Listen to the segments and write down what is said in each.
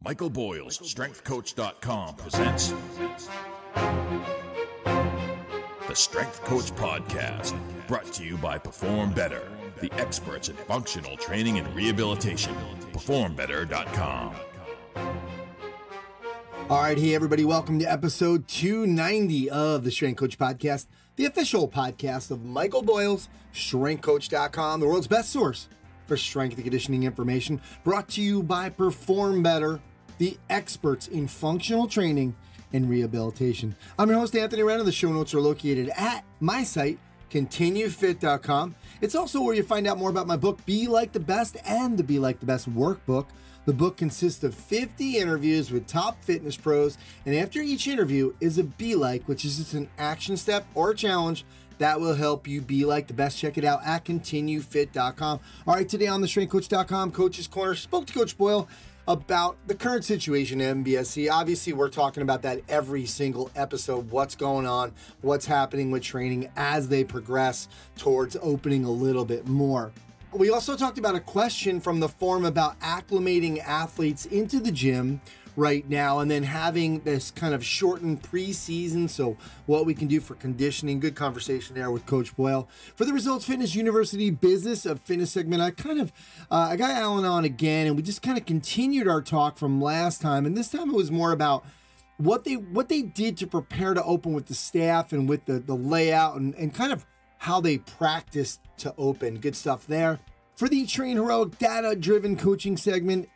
Michael Boyle's StrengthCoach.com presents the Strength Coach Podcast, brought to you by Perform Better, the experts in functional training and rehabilitation. PerformBetter.com. All right, hey everybody, welcome to episode 290 of the Strength Coach Podcast, the official podcast of Michael Boyle's StrengthCoach.com, the world's best source for strength and conditioning information, brought to you by Perform Better, the experts in functional training and rehabilitation. I'm your host, Anthony Renner. The show notes are located at my site, ContinueFit.com. It's also where you find out more about my book, Be Like the Best, and the Be Like the Best workbook. The book consists of 50 interviews with top fitness pros, and after each interview is a Be Like, which is just an action step or a challenge that will help you be like the best. Check it out at ContinueFit.com. All right, today on the StrengthCoach.com Coach's Corner, spoke to Coach Boyle about the current situation at MBSC. Obviously, we're talking about that every single episode, what's going on, what's happening with training as they progress towards opening a little bit more. We also talked about a question from the forum about acclimating athletes into the gym right now and then having this kind of shortened preseason, so what we can do for conditioning. Good conversation there with Coach Boyle. For the Results Fitness University Business of Fitness segment, I got Alan on again, and we just kind of continued our talk from last time, and this time it was more about what they did to prepare to open with the staff and with the layout and kind of how they practiced to open. Good stuff there. For the Train Heroic data-driven coaching segment,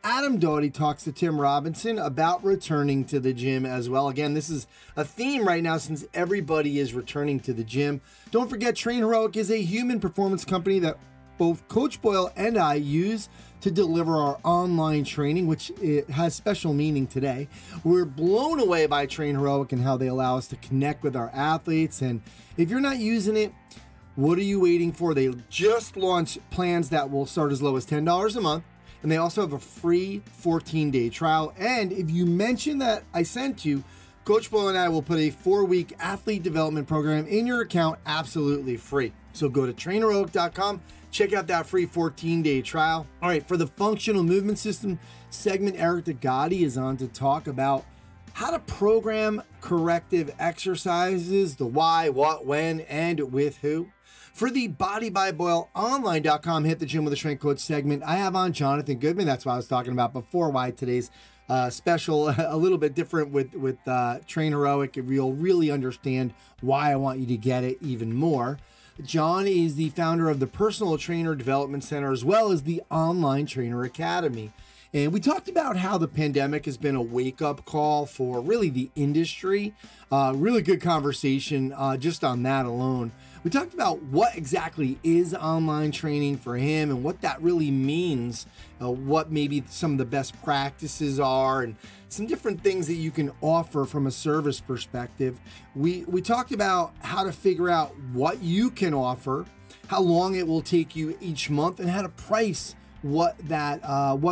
Adam Doughty talks to Tim Robinson about returning to the gym as well. Again, this is a theme right now since everybody is returning to the gym. Don't forget, Train Heroic is a human performance company that both Coach Boyle and I use to deliver our online training, which it has special meaning today. We're blown away by Train Heroic and how they allow us to connect with our athletes. And if you're not using it, what are you waiting for? They just launched plans that will start as low as $10 a month. And they also have a free 14-day trial. And if you mention that I sent you, Coach Boyle and I will put a 4-week athlete development program in your account absolutely free. So go to trainerheroic.com, check out that free 14-day trial. All right, for the functional movement system segment, Eric DeGotti is on to talk about how to program corrective exercises, the why, what, when, and with who. For the Body by Boyle online.com, hit the gym with a strength coach segment, I have on Jon Goodman. That's what I was talking about before, why today's special, a little bit different with Train Heroic. You'll really understand why I want you to get it even more. Jon is the founder of the Personal Trainer Development Center, as well as the Online Trainer Academy. And we talked about how the pandemic has been a wake-up call for really the industry. Really good conversation just on that alone. We talked about what exactly is online training for him and what that really means, what maybe some of the best practices are, and some different things that you can offer from a service perspective. We talked about how to figure out what you can offer, how long it will take you each month, and how to price what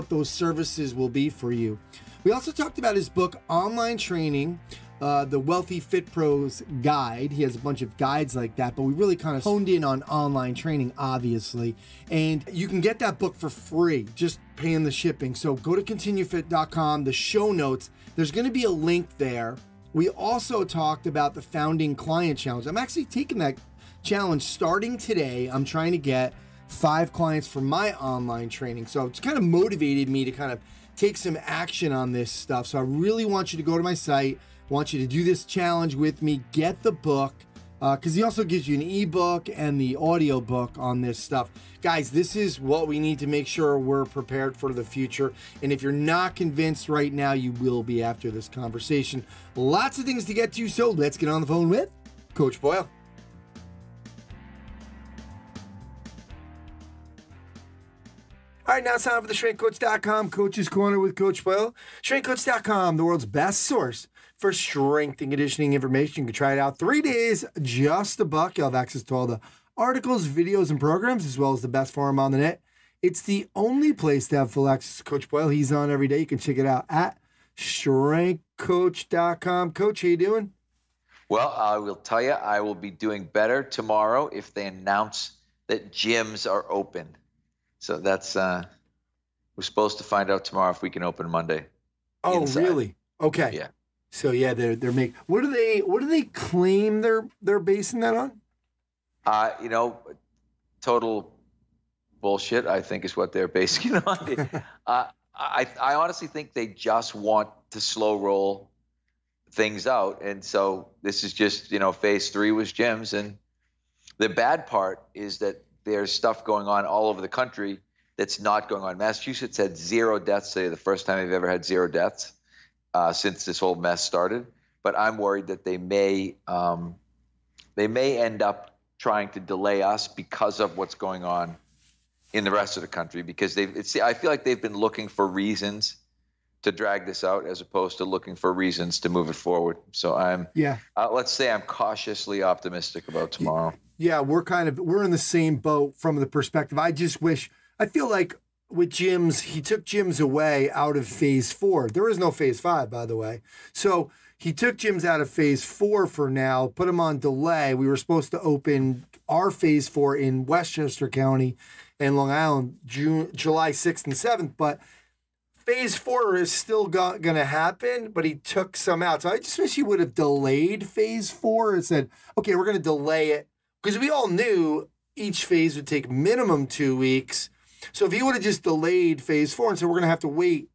those services will be for you. We also talked about his book, Online Training, the Wealthy Fit Pros Guide. He has a bunch of guides like that, but we really kind of honed in on online training, obviously. And you can get that book for free, just paying the shipping. So go to ContinueFit.com, the show notes. There's going to be a link there. We also talked about the Founding Client Challenge. I'm actually taking that challenge starting today. I'm trying to get 5 clients for my online training. So it's kind of motivated me to kind of take some action on this stuff. So I really want you to go to my site. I want you to do this challenge with me. Get the book, because he also gives you an ebook and the audio book on this stuff. Guys, this is what we need to make sure we're prepared for the future. And if you're not convinced right now, you will be after this conversation. Lots of things to get to, so let's get on the phone with Coach Boyle. All right, now it's time for the StrengthCoach.com Coach's Corner with Coach Boyle. StrengthCoach.com, the world's best source for strength and conditioning information. You can try it out 3 days, just $1. You'll have access to all the articles, videos, and programs, as well as the best forum on the net. It's the only place to have full access to Coach Boyle. He's on every day. You can check it out at StrengthCoach.com. Coach, how you doing? Well, I will tell you, I will be doing better tomorrow if they announce that gyms are open. So that's we're supposed to find out tomorrow if we can open Monday. Oh, inside. really? Okay. Yeah. So yeah, they're making. What do they claim they're basing that on? Total bullshit, I think, is what they're basing it on. I honestly think they just want to slow roll things out. And so this is just, phase 3 was gyms. And the bad part is that there's stuff going on all over the country that's not going on. Massachusetts had 0 deaths today, the first time they've ever had 0 deaths since this whole mess started. But I'm worried that they may end up trying to delay us because of what's going on in the rest of the country, because I feel like they've been looking for reasons to drag this out as opposed to looking for reasons to move it forward. So let's say I'm cautiously optimistic about tomorrow. Yeah, we're in the same boat from the perspective. I feel like with gyms, he took gyms away out of phase 4. There is no phase 5, by the way. So he took gyms out of phase 4 for now, put them on delay. We were supposed to open our phase 4 in Westchester County and Long Island, July 6th and 7th. But phase 4 is still going to happen, but he took some out. So I just wish he would have delayed phase 4 and said, okay, we're going to delay it. Because we all knew each phase would take minimum 2 weeks. So if he would have just delayed phase 4 and said, we're going to have to wait,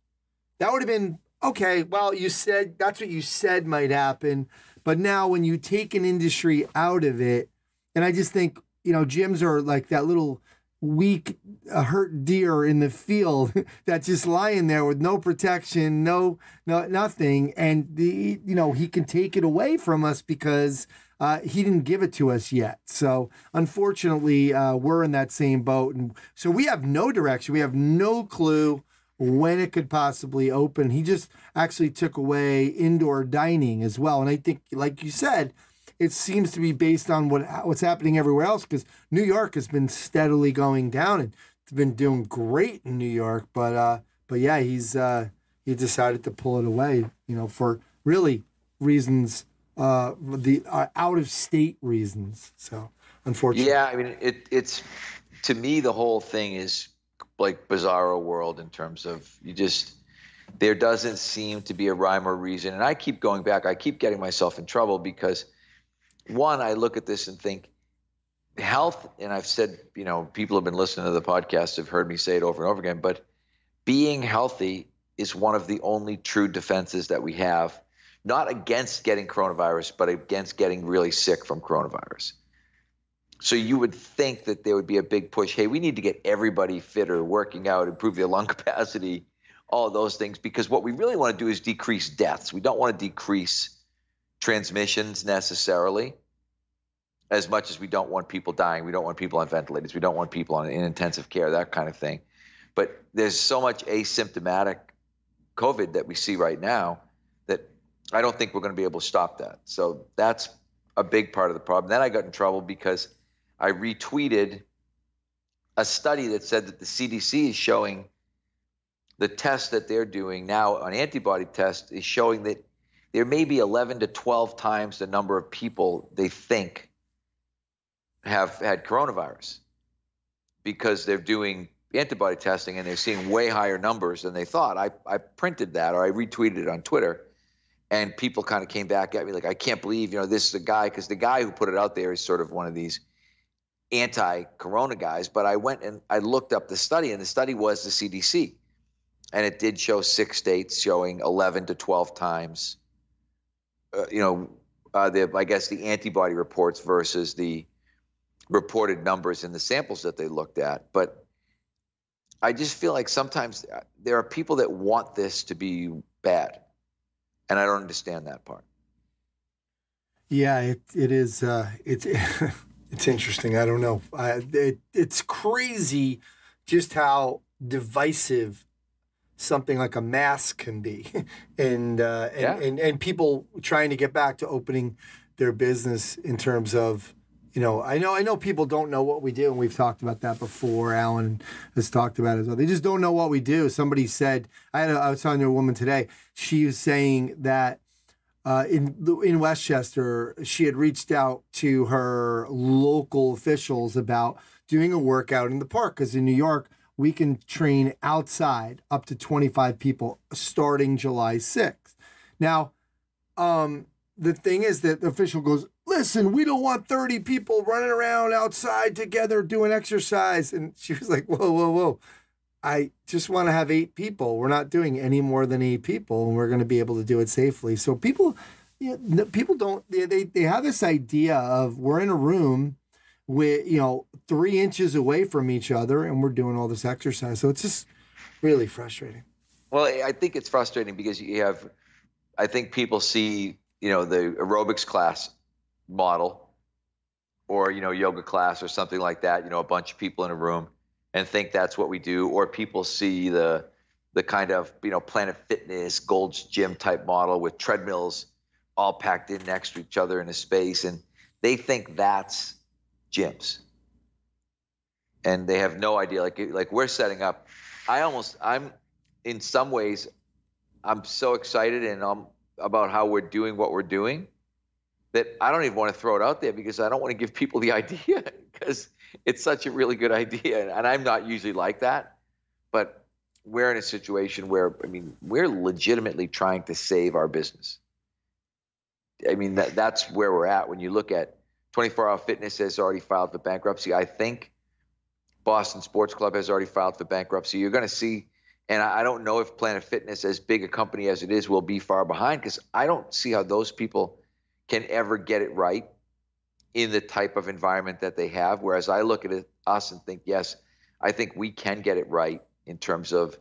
that would have been, okay, well, you said, that's what you said might happen. But now when you take an industry out of it, and I just think, gyms are like that little weak, hurt deer in the field that's just lying there with no protection, no nothing. And he can take it away from us because he didn't give it to us yet. So unfortunately, we're in that same boat. And so we have no direction. We have no clue when it could possibly open. He just actually took away indoor dining as well. And I think, like you said, it seems to be based on what's happening everywhere else, because New York has been steadily going down and it's been doing great in New York. But yeah, he decided to pull it away, for really reasons, the out of state reasons. So unfortunately, yeah, I mean, it's to me, the whole thing is like bizarro world in terms of there doesn't seem to be a rhyme or reason. And I keep going back. I keep getting myself in trouble because, one, I look at this and think health, and I've said, people have been listening to the podcast have heard me say it over and over again, but being healthy is one of the only true defenses that we have, not against getting coronavirus, but against getting really sick from coronavirus. So you would think that there would be a big push. Hey, we need to get everybody fitter, working out, improve their lung capacity, all of those things, because what we really want to do is decrease deaths. We don't want to decrease transmissions necessarily, as much as we don't want people dying. We don't want people on ventilators. We don't want people in intensive care, that kind of thing. But there's so much asymptomatic COVID that we see right now that I don't think we're going to be able to stop that. So that's a big part of the problem. Then I got in trouble because I retweeted a study that said that the CDC is showing the test that they're doing now, an antibody test, is showing that there may be 11 to 12 times the number of people they think have had coronavirus, because they're doing antibody testing and they're seeing way higher numbers than they thought. I printed that, or I retweeted it on Twitter, and people kind of came back at me like, I can't believe, this is a guy, because the guy who put it out there is sort of one of these anti-corona guys. But I went and I looked up the study, and the study was the CDC, and it did show 6 states showing 11 to 12 times, I guess the antibody reports versus the reported numbers in the samples that they looked at. But I just feel like sometimes there are people that want this to be bad, and I don't understand that part. Yeah, it is. It's interesting. I don't know. It's crazy just how divisive something like a mask can be, and people trying to get back to opening their business in terms of, I know people don't know what we do, and we've talked about that before. Alan has talked about it as well. They just don't know what we do. Somebody said, I was talking to a woman today. She was saying that in Westchester, she had reached out to her local officials about doing a workout in the park, because in New York, we can train outside up to 25 people starting July 6th. Now, the thing is that the official goes, listen, we don't want 30 people running around outside together doing exercise. And she was like, whoa, whoa, whoa. I just want to have 8 people. We're not doing any more than 8 people, and we're going to be able to do it safely. So people don't, they have this idea of we're in a room with, 3 inches away from each other and we're doing all this exercise. So it's just really frustrating. Well, I think it's frustrating because I think people see, the aerobics class model or, yoga class or something like that, a bunch of people in a room and think that's what we do. Or people see the kind of, Planet Fitness, Gold's Gym type model with treadmills all packed in next to each other in a space. And they think that's gyms. And they have no idea, like we're setting up. I'm in some ways, I'm so excited and about how we're doing what we're doing that I don't even want to throw it out there because I don't want to give people the idea because it's such a really good idea. And I'm not usually like that, but we're in a situation where, we're legitimately trying to save our business. That's where we're at. When you look at 24 Hour Fitness has already filed for bankruptcy. I think Boston Sports Club has already filed for bankruptcy. You're going to see, and I don't know if Planet Fitness, as big a company as it is, will be far behind because I don't see how those people can ever get it right in the type of environment that they have. Whereas I look at us and think, yes, I think we can get it right in terms of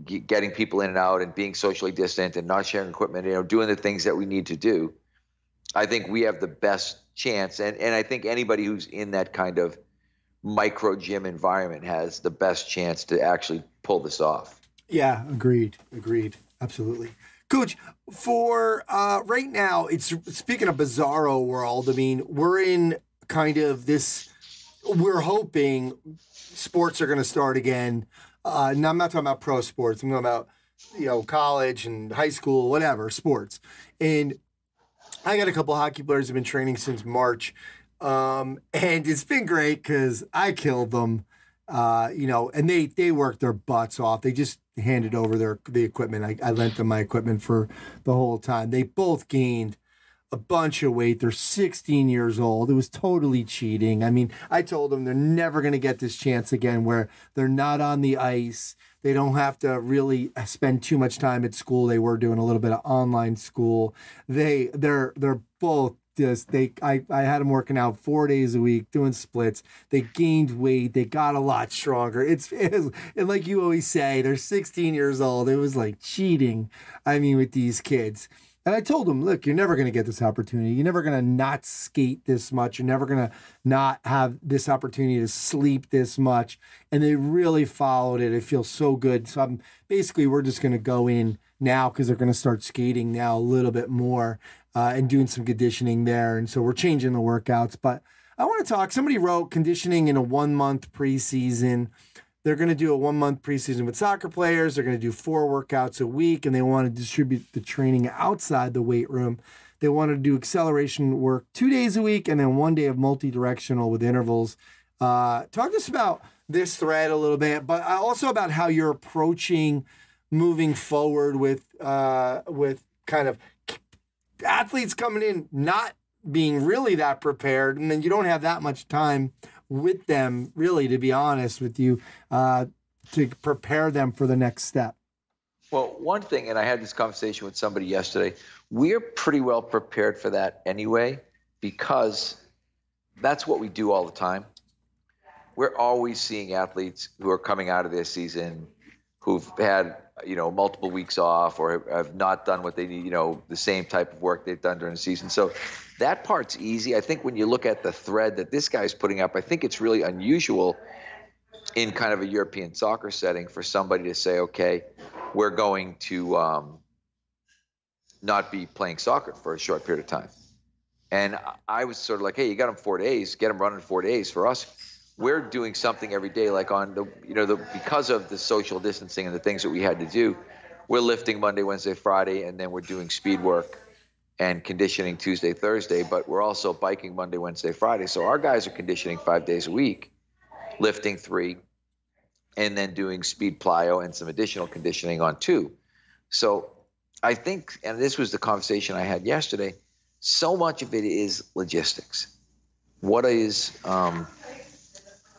getting people in and out and being socially distant and not sharing equipment, doing the things that we need to do. I think we have the best chance. And I think anybody who's in that kind of micro gym environment has the best chance to actually pull this off. Yeah, agreed. Absolutely. Coach, for right now, it's speaking of bizarro world, we're in kind of this, we're hoping sports are going to start again. Now I'm not talking about pro sports. I'm talking about, college and high school, whatever, sports. And I got a couple hockey players who've been training since March. And it's been great because I killed them, and they worked their butts off. They just handed over the equipment. I lent them my equipment for the whole time. They both gained a bunch of weight. They're 16 years old. It was totally cheating. I told them they're never going to get this chance again where they're not on the ice. They don't have to really spend too much time at school. They were doing a little bit of online school. They're both just, I had them working out 4 days a week, doing splits. They gained weight. They got a lot stronger. And like you always say, they're 16 years old. It was like cheating, with these kids. And I told them, look, you're never going to get this opportunity. You're never going to not skate this much. You're never going to not have this opportunity to sleep this much. And they really followed it. It feels so good. So we're just going to go in now because they're going to start skating now a little bit more and doing some conditioning there. And so we're changing the workouts. But I want to talk. Somebody wrote conditioning in a 1-month preseason. They're going to do a 1-month preseason with soccer players. They're going to do 4 workouts a week, and they want to distribute the training outside the weight room. They want to do acceleration work 2 days a week and then 1 day of multi-directional with intervals. Talk to us about this thread a little bit, but also about how you're approaching moving forward with kind of athletes coming in not being really that prepared, and then you don't have that much time with them, really, to be honest with you, to prepare them for the next step. Well, one thing, and I had this conversation with somebody yesterday, we're pretty well prepared for that anyway, because that's what we do all the time. We're always seeing athletes who are coming out of their season who've had, multiple weeks off or have not done what they need, the same type of work they've done during the season. So that part's easy. I think when you look at the thread that this guy's putting up, I think it's really unusual in kind of a European soccer setting for somebody to say, okay, we're going to not be playing soccer for a short period of time. And I was sort of like, hey, you got them 4 days, get them running 4 days. For us, we're doing something every day, like on because of the social distancing and the things that we had to do, we're lifting Monday, Wednesday, Friday, and then we're doing speed work and conditioning Tuesday, Thursday, but we're also biking Monday, Wednesday, Friday. So our guys are conditioning 5 days a week, lifting 3, and then doing speed plyo and some additional conditioning on 2. So I think, and this was the conversation I had yesterday, so much of it is logistics. What is your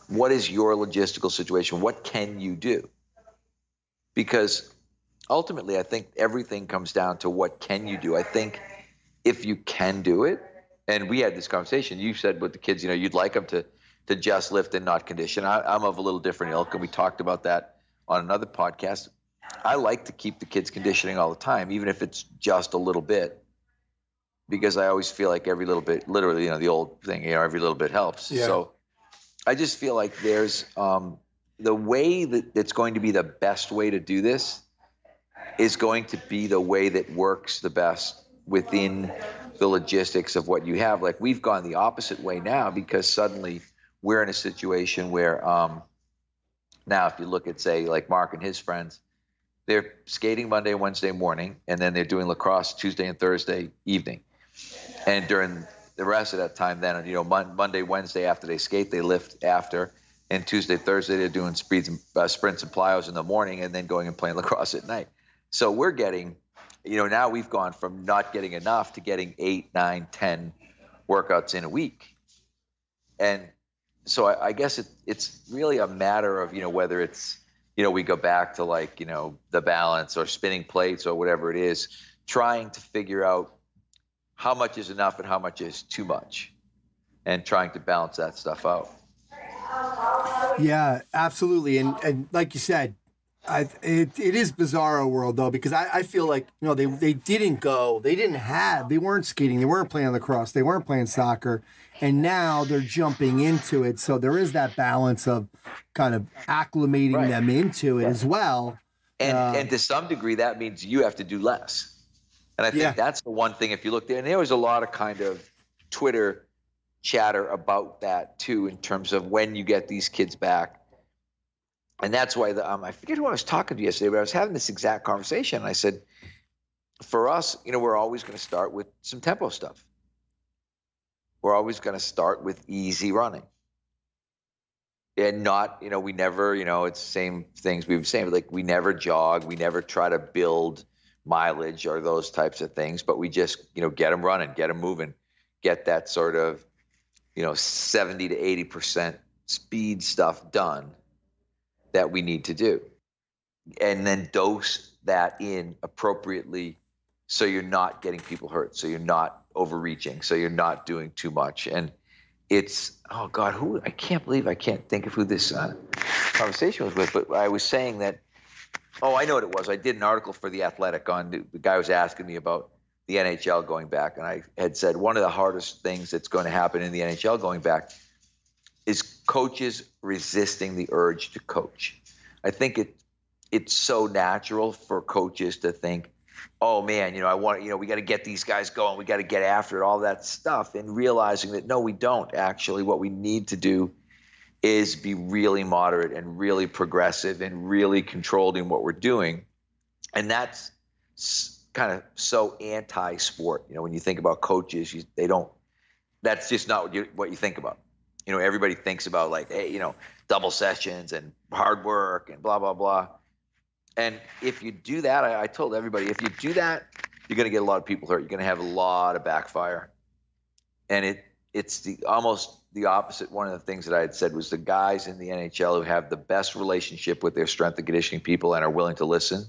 logistical situation? What can you do? Because ultimately, I think everything comes down to what can you do. I think if you can do it, and we had this conversation, you said with the kids, you'd like them to just lift and not condition. I'm of a little different ilk, and we talked about that on another podcast. I like to keep the kids conditioning all the time, even if it's just a little bit, because I always feel like every little bit, literally, the old thing, every little bit helps. Yeah. So I just feel like there's the way that's going to be the best way to do this is going to be the way that works the best within the logistics of what you have. Like, we've gone the opposite way now because suddenly we're in a situation where now if you look at, say, like Mark and his friends, they're skating Monday, Wednesday morning, and then they're doing lacrosse Tuesday and Thursday evening. And during the rest of that time, then, Monday, Wednesday after they skate, they lift after. And Tuesday, Thursday, they're doing sprints and plyos in the morning and then going and playing lacrosse at night. So we're getting, now we've gone from not getting enough to getting 8, 9, 10 workouts in a week. And so I guess it's really a matter of, whether it's, we go back to like, the balance or spinning plates or whatever it is, trying to figure out how much is enough and how much is too much, and trying to balance that stuff out. Yeah, absolutely. And like you said, it is bizarro world though, because I feel like, they weren't skating, they weren't playing lacrosse, they weren't playing soccer, and now they're jumping into it. So there is that balance of kind of acclimating them into it as well. And to some degree, that means you have to do less. And I think that's the one thing, if you look there, and there was a lot of kind of Twitter chatter about that too, in terms of when you get these kids back. And that's why I forget who I was talking to yesterday, but I was having this exact conversation. And I said, for us, we're always going to start with some tempo stuff. We're always going to start with easy running. And not, we never, it's the same things we were saying, like we never jog, we never try to build mileage or those types of things, but we just, get them running, get them moving, get that sort of, 70 to 80% speed stuff done that we need to do. And then dose that in appropriately so you're not getting people hurt, so you're not overreaching, so you're not doing too much. And it's, oh God, I can't believe I can't think of who this conversation was with, but I was saying that, I know what it was. I did an article for The Athletic on, the guy was asking me about the NHL going back, and I had said one of the hardest things that's going to happen in the NHL going back is coaches resisting the urge to coach. I think it's so natural for coaches to think, oh man, I want, we got to get these guys going, we got to get after it, all that stuff, and realizing that no, we don't actually. What we need to do is be really moderate and really progressive and really controlled in what we're doing. And that's kind of so anti-sport. When you think about coaches, that's just not what you think about. Everybody thinks about like, hey, double sessions and hard work and blah, blah, blah. And if you do that, I told everybody, if you do that, you're going to get a lot of people hurt. You're going to have a lot of backfire. And it's almost the opposite. One of the things that I had said was the guys in the NHL who have the best relationship with their strength and conditioning people and are willing to listen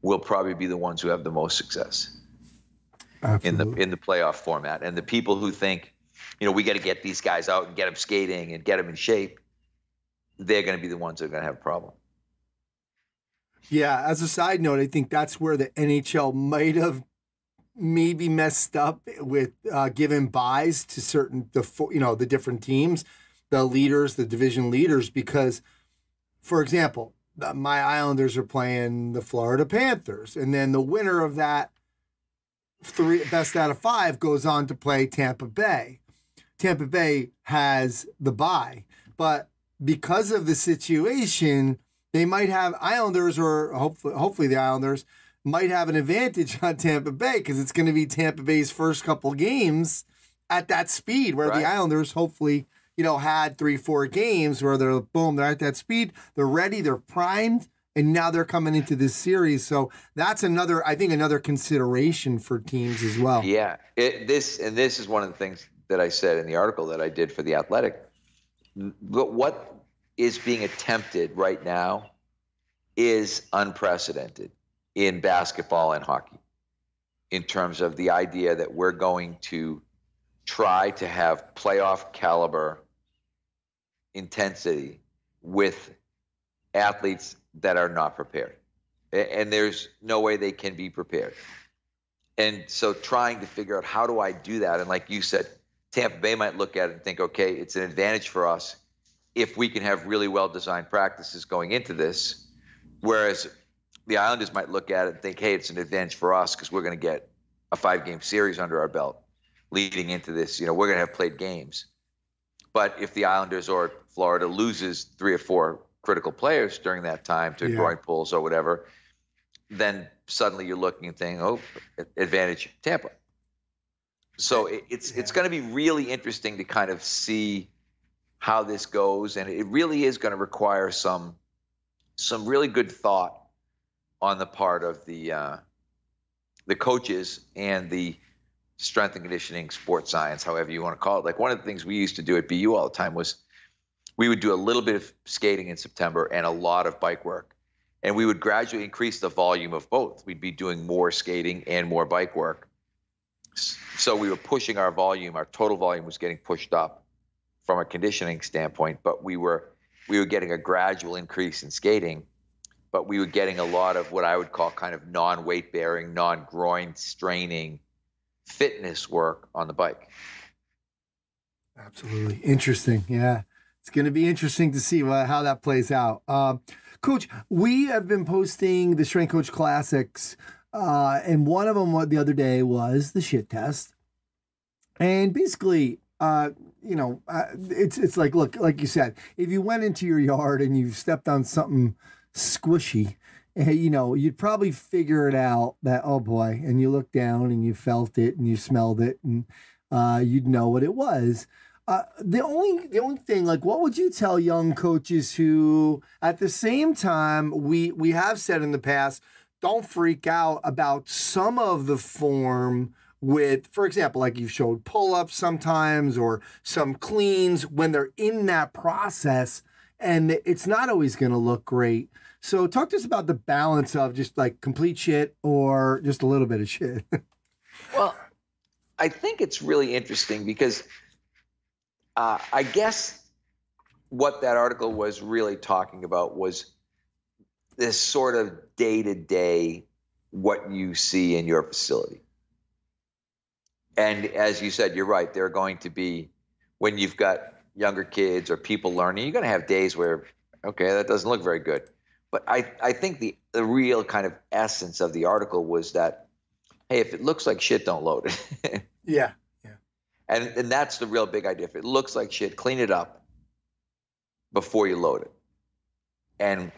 will probably be the ones who have the most success in the playoff format. And the people who think, we got to get these guys out and get them skating and get them in shape, they're going to be the ones that are going to have a problem. Yeah, as a side note, I think that's where the NHL might have maybe messed up with giving buys to the different teams, the leaders, the division leaders, because, for example, my Islanders are playing the Florida Panthers, and then the winner of that best out of 5 goes on to play Tampa Bay. Tampa Bay has the bye, but because of the situation, they might have Islanders, or hopefully the Islanders might have an advantage on Tampa Bay, because it's going to be Tampa Bay's first couple games at that speed, where the Islanders hopefully had 3-4 games where they're boom, they're at that speed, they're ready, they're primed, and now they're coming into this series. So that's another consideration for teams as well. Yeah, this is one of the things that I said in the article that I did for The Athletic. But what is being attempted right now is unprecedented in basketball and hockey, in terms of the idea that we're going to try to have playoff caliber intensity with athletes that are not prepared. And there's no way they can be prepared. And so trying to figure out, how do I do that? And like you said, Tampa Bay might look at it and think, okay, it's an advantage for us if we can have really well-designed practices going into this. Whereas the Islanders might look at it and think, hey, it's an advantage for us because we're going to get a 5-game series under our belt leading into this. We're going to have played games. But if the Islanders or Florida loses 3 or 4 critical players during that time to groin pulls or whatever, then suddenly you're looking and thinking, oh, advantage Tampa. So it's going to be really interesting to kind of see how this goes, and it really is going to require some really good thought on the part of the coaches and the strength and conditioning, sports science, however you want to call it. Like, one of the things we used to do at BU all the time was we would do a little bit of skating in September and a lot of bike work. And we would gradually increase the volume of both. We'd be doing more skating and more bike work. So we were pushing our volume. Our total volume was getting pushed up from a conditioning standpoint, but we were getting a gradual increase in skating, but we were getting a lot of what I would call kind of non-weight bearing, non-groin straining fitness work on the bike. Absolutely. Interesting. Yeah. It's going to be interesting to see how that plays out. Coach, we have been posting the Strength Coach Classics, and one of them the other day was the shit test. And basically, it's like, look, like you said, if you went into your yard and you stepped on something squishy, you'd probably figure it out that, oh boy, and you look down and you felt it and you smelled it, and you'd know what it was. The only thing, like, what would you tell young coaches who, at the same time, we have said in the past, don't freak out about some of the form with, for example, like you've showed pull-ups sometimes or some cleans when they're in that process, and it's not always going to look great. So talk to us about the balance of just like complete shit or just a little bit of shit. Well, I think it's really interesting because I guess what that article was really talking about was this sort of day-to-day what you see in your facility. And as you said, you're right. There are going to be, when you've got younger kids or people learning, you're going to have days where, okay, that doesn't look very good. But I think the real kind of essence of the article was that, hey, if it looks like shit, don't load it. Yeah. And that's the real big idea. If it looks like shit, clean it up before you load it. And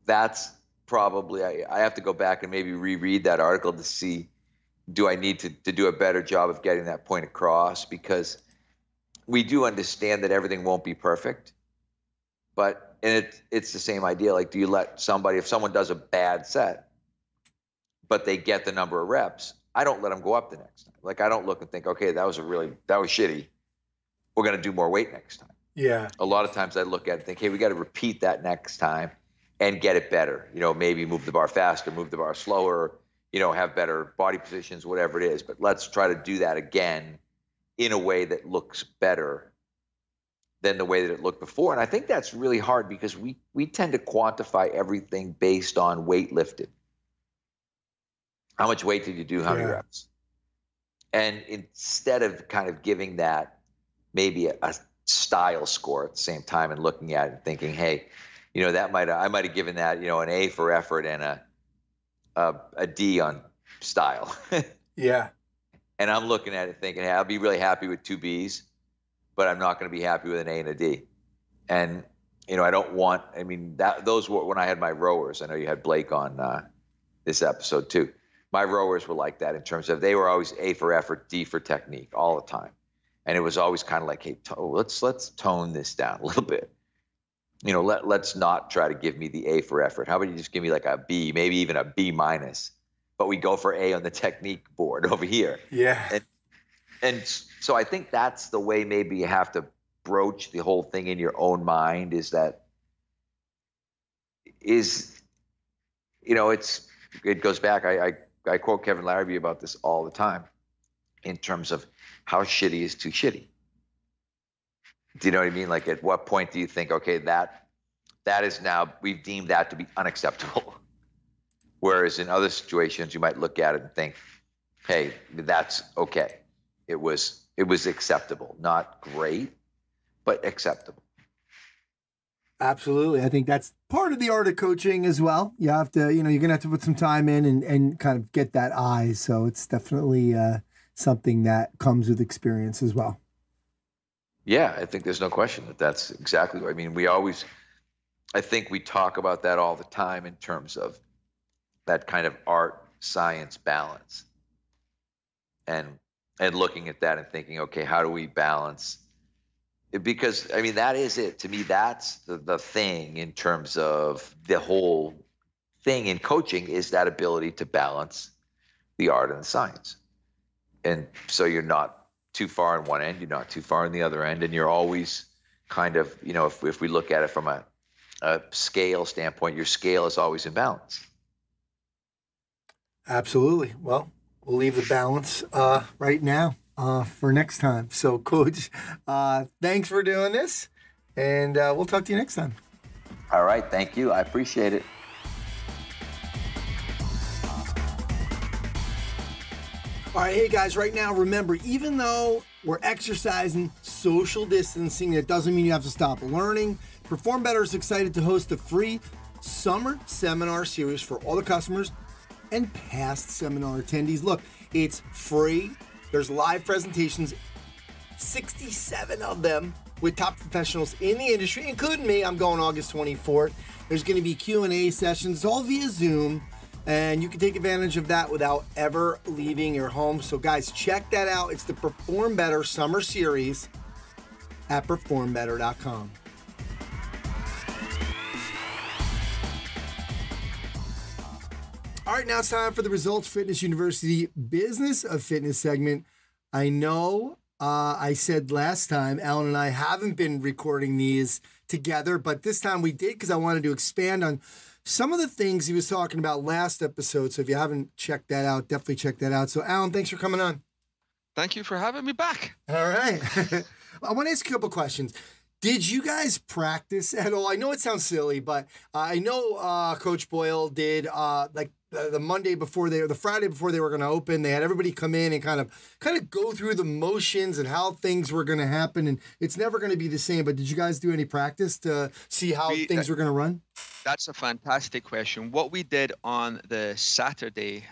that's probably, I have to go back and maybe reread that article to see, do I need to do a better job of getting that point across? Because we do understand that everything won't be perfect. But it's the same idea. Like, do you let somebody, if someone does a bad set, but they get the number of reps, I don't let them go up the next time. Like, I don't look and think, okay, that was shitty. We're going to do more weight next time. Yeah. A lot of times I look at it and think, hey, we got to repeat that next time and get it better. Maybe move the bar faster, move the bar slower, have better body positions, whatever it is. But let's try to do that again in a way that looks better than the way that it looked before. And I think that's really hard because we tend to quantify everything based on weight lifted. How much weight did you do? How many reps? And instead of kind of giving that maybe a style score at the same time and looking at it and thinking, hey, I might have given that, an A for effort and a D on style. Yeah. And I'm looking at it thinking, hey, I'll be really happy with 2 Bs, but I'm not going to be happy with an A and a D. And, I don't want, those were when I had my rowers. I know you had Blake on this episode too. My rowers were like that in terms of they were always A for effort, D for technique all the time. And it was always kind of like, hey, let's tone this down a little bit. You know, let's not try to give me the A for effort. How about you just give me like a B, maybe even a B minus, but we go for A on the technique board over here. Yeah. And so I think that's the way maybe you have to broach the whole thing in your own mind, is that you know, it goes back. I quote Kevin Larrabee about this all the time in terms of how shitty is too shitty. Do you know what I mean? Like, at what point do you think, okay, that is now, we've deemed that to be unacceptable. Whereas in other situations, you might look at it and think, hey, that's okay. It was acceptable. Not great, but acceptable. Absolutely. I think that's part of the art of coaching as well. You have to, you're going to have to put some time in and kind of get that eye. So it's definitely something that comes with experience as well. Yeah, I think there's no question that's exactly what I mean. I think we talk about that all the time in terms of that kind of art science balance, and looking at that and thinking, okay, how do we balance it? Because I mean, that is it. To me, that's the thing in terms of the whole thing in coaching, is that ability to balance the art and the science. And so you're not too far on one end, you're not too far on the other end, and you're always kind of, if we look at it from a scale standpoint, your scale is always in balance. Absolutely. Well, we'll leave the balance right now for next time. So, Coach, thanks for doing this, and we'll talk to you next time. All right. Thank you. I appreciate it. All right, hey guys, right now, remember, even though we're exercising social distancing, it doesn't mean you have to stop learning. Perform Better is excited to host a free summer seminar series for all the customers and past seminar attendees. Look, it's free. There's live presentations, 67 of them with top professionals in the industry, including me. I'm going August 24th. There's going to be Q&A sessions, all via Zoom. And you can take advantage of that without ever leaving your home. So guys, check that out. It's the Perform Better Summer Series at performbetter.com. All right, now it's time for the Results Fitness University Business of Fitness segment. I know I said last time, Alan and I haven't been recording these together, but this time we did because I wanted to expand on some of the things he was talking about last episode. So if you haven't checked that out, definitely check that out. So Alan, thanks for coming on. Thank you for having me back. All right. I want to ask you a couple questions. Did you guys practice at all? I know it sounds silly, but I know Coach Boyle did like the Monday before the Friday before they were going to open. They had everybody come in and kind of go through the motions and how things were going to happen. And it's never going to be the same. But did you guys do any practice to see how things were going to run? That's a fantastic question. What we did on the Saturday,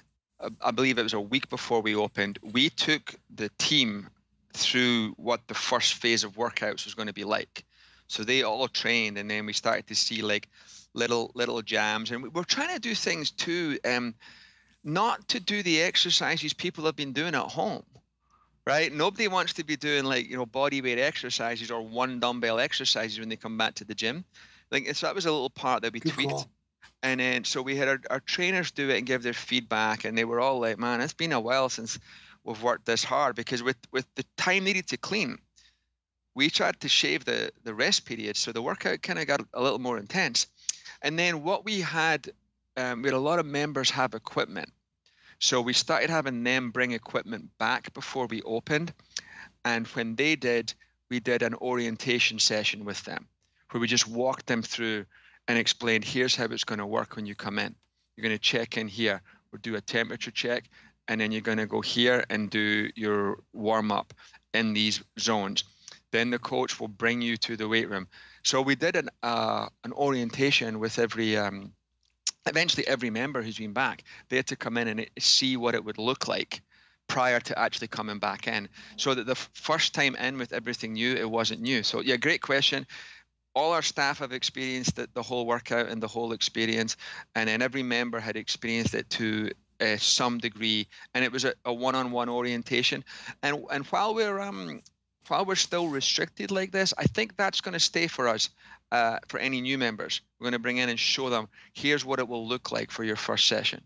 I believe it was a week before we opened, we took the team through what the first phase of workouts was going to be like. So they all trained, and then we started to see like little jams, and we're trying to do things too, not to do the exercises people have been doing at home, right? Nobody wants to be doing like, body weight exercises or one dumbbell exercises when they come back to the gym. Like, so that was a little part that we tweaked. Cool. And then so we had our trainers do it and give their feedback, and they were all like, man, it's been a while since we've worked this hard, because with the time needed to clean, we tried to shave the rest period, so the workout kind of got a little more intense. And then what we had a lot of members have equipment, so we started having them bring equipment back before we opened. And when they did, we did an orientation session with them where we just walked them through and explained, here's how it's going to work when you come in. You're going to check in here, we'll do a temperature check, and then you're going to go here and do your warm up in these zones. Then the coach will bring you to the weight room. So we did an orientation with eventually every member who's been back. They had to come in and see what it would look like prior to actually coming back in, so that the first time in with everything new, it wasn't new. So yeah, great question. All our staff have experienced the whole workout and the whole experience, and then every member had experienced it to some degree, and it was a one-on-one orientation. And while while we're still restricted like this, I think that's going to stay for us, for any new members. We're going to bring in and show them, here's what it will look like for your first session.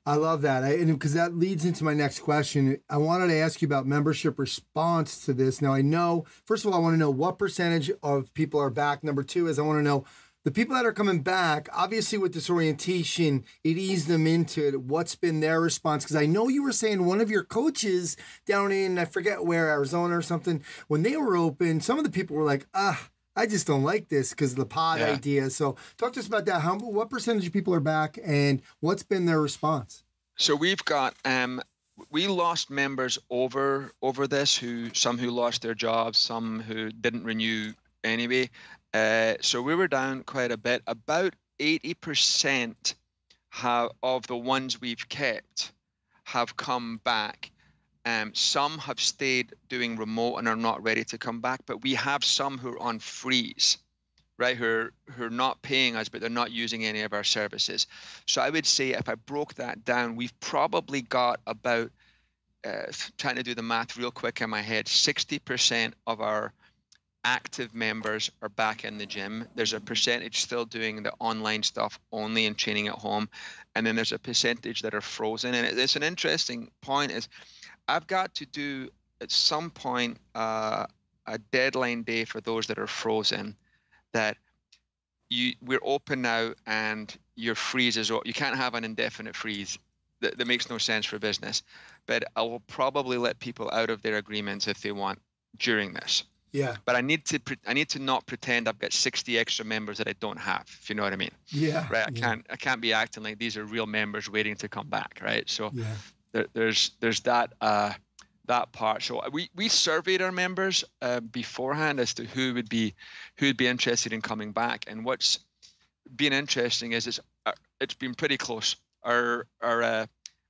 I love that. Because that leads into my next question. I wanted to ask you about membership response to this. Now, I know, first of all, I want to know what percentage of people are back. Number two is I want to know the people that are coming back, obviously with this orientation, it eased them into it. What's been their response? Because I know you were saying one of your coaches down in, I forget where, Arizona or something, when they were open, some of the people were like, I just don't like this because of the pod idea. So talk to us about that. What percentage of people are back and what's been their response? So we've got, we lost members over this, some who lost their jobs, some who didn't renew anyway. So we were down quite a bit. About 80% of the ones we've kept have come back. Some have stayed doing remote and are not ready to come back, but we have some who are on freeze, right? Who are not paying us, but they're not using any of our services. So I would say if I broke that down, we've probably got about, trying to do the math real quick in my head, 60% of our active members are back in the gym. There's a percentage still doing the online stuff only and training at home. And then there's a percentage that are frozen. And it's an interesting point is I've got to do at some point a deadline day for those that are frozen, that we're open now and your freeze is, you can't have an indefinite freeze. That makes no sense for business. But I will probably let people out of their agreements if they want during this. Yeah. But I need to not pretend I've got 60 extra members that I don't have, if you know what I mean. Yeah. Right. I can't be acting like these are real members waiting to come back. Right. So there's that part. So we surveyed our members beforehand as to who would be interested in coming back. And what's been interesting is it's been pretty close. I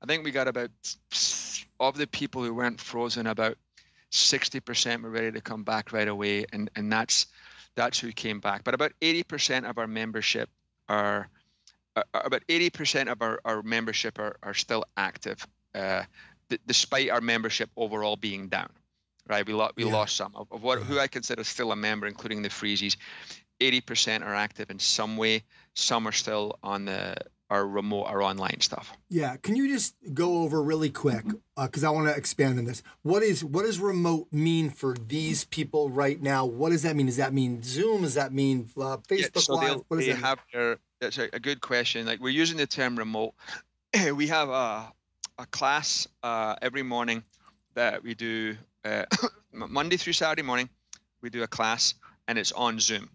think we got about, of the people who weren't frozen, about 60% were ready to come back right away, and that's who came back. But about 80% of our membership are still active, despite our membership overall being down. Right, we lost some of who I consider still a member, including the freezies. 80% are active in some way. Some are still on our remote or online stuff. Yeah. Can you just go over really quick, because I want to expand on this. What does remote mean for these people right now? What does that mean? Does that mean Zoom? Does that mean Facebook Live? What does that mean? That's a good question. Like, we're using the term remote. We have a class every morning that we do, Monday through Saturday morning, we do a class, and it's on Zoom.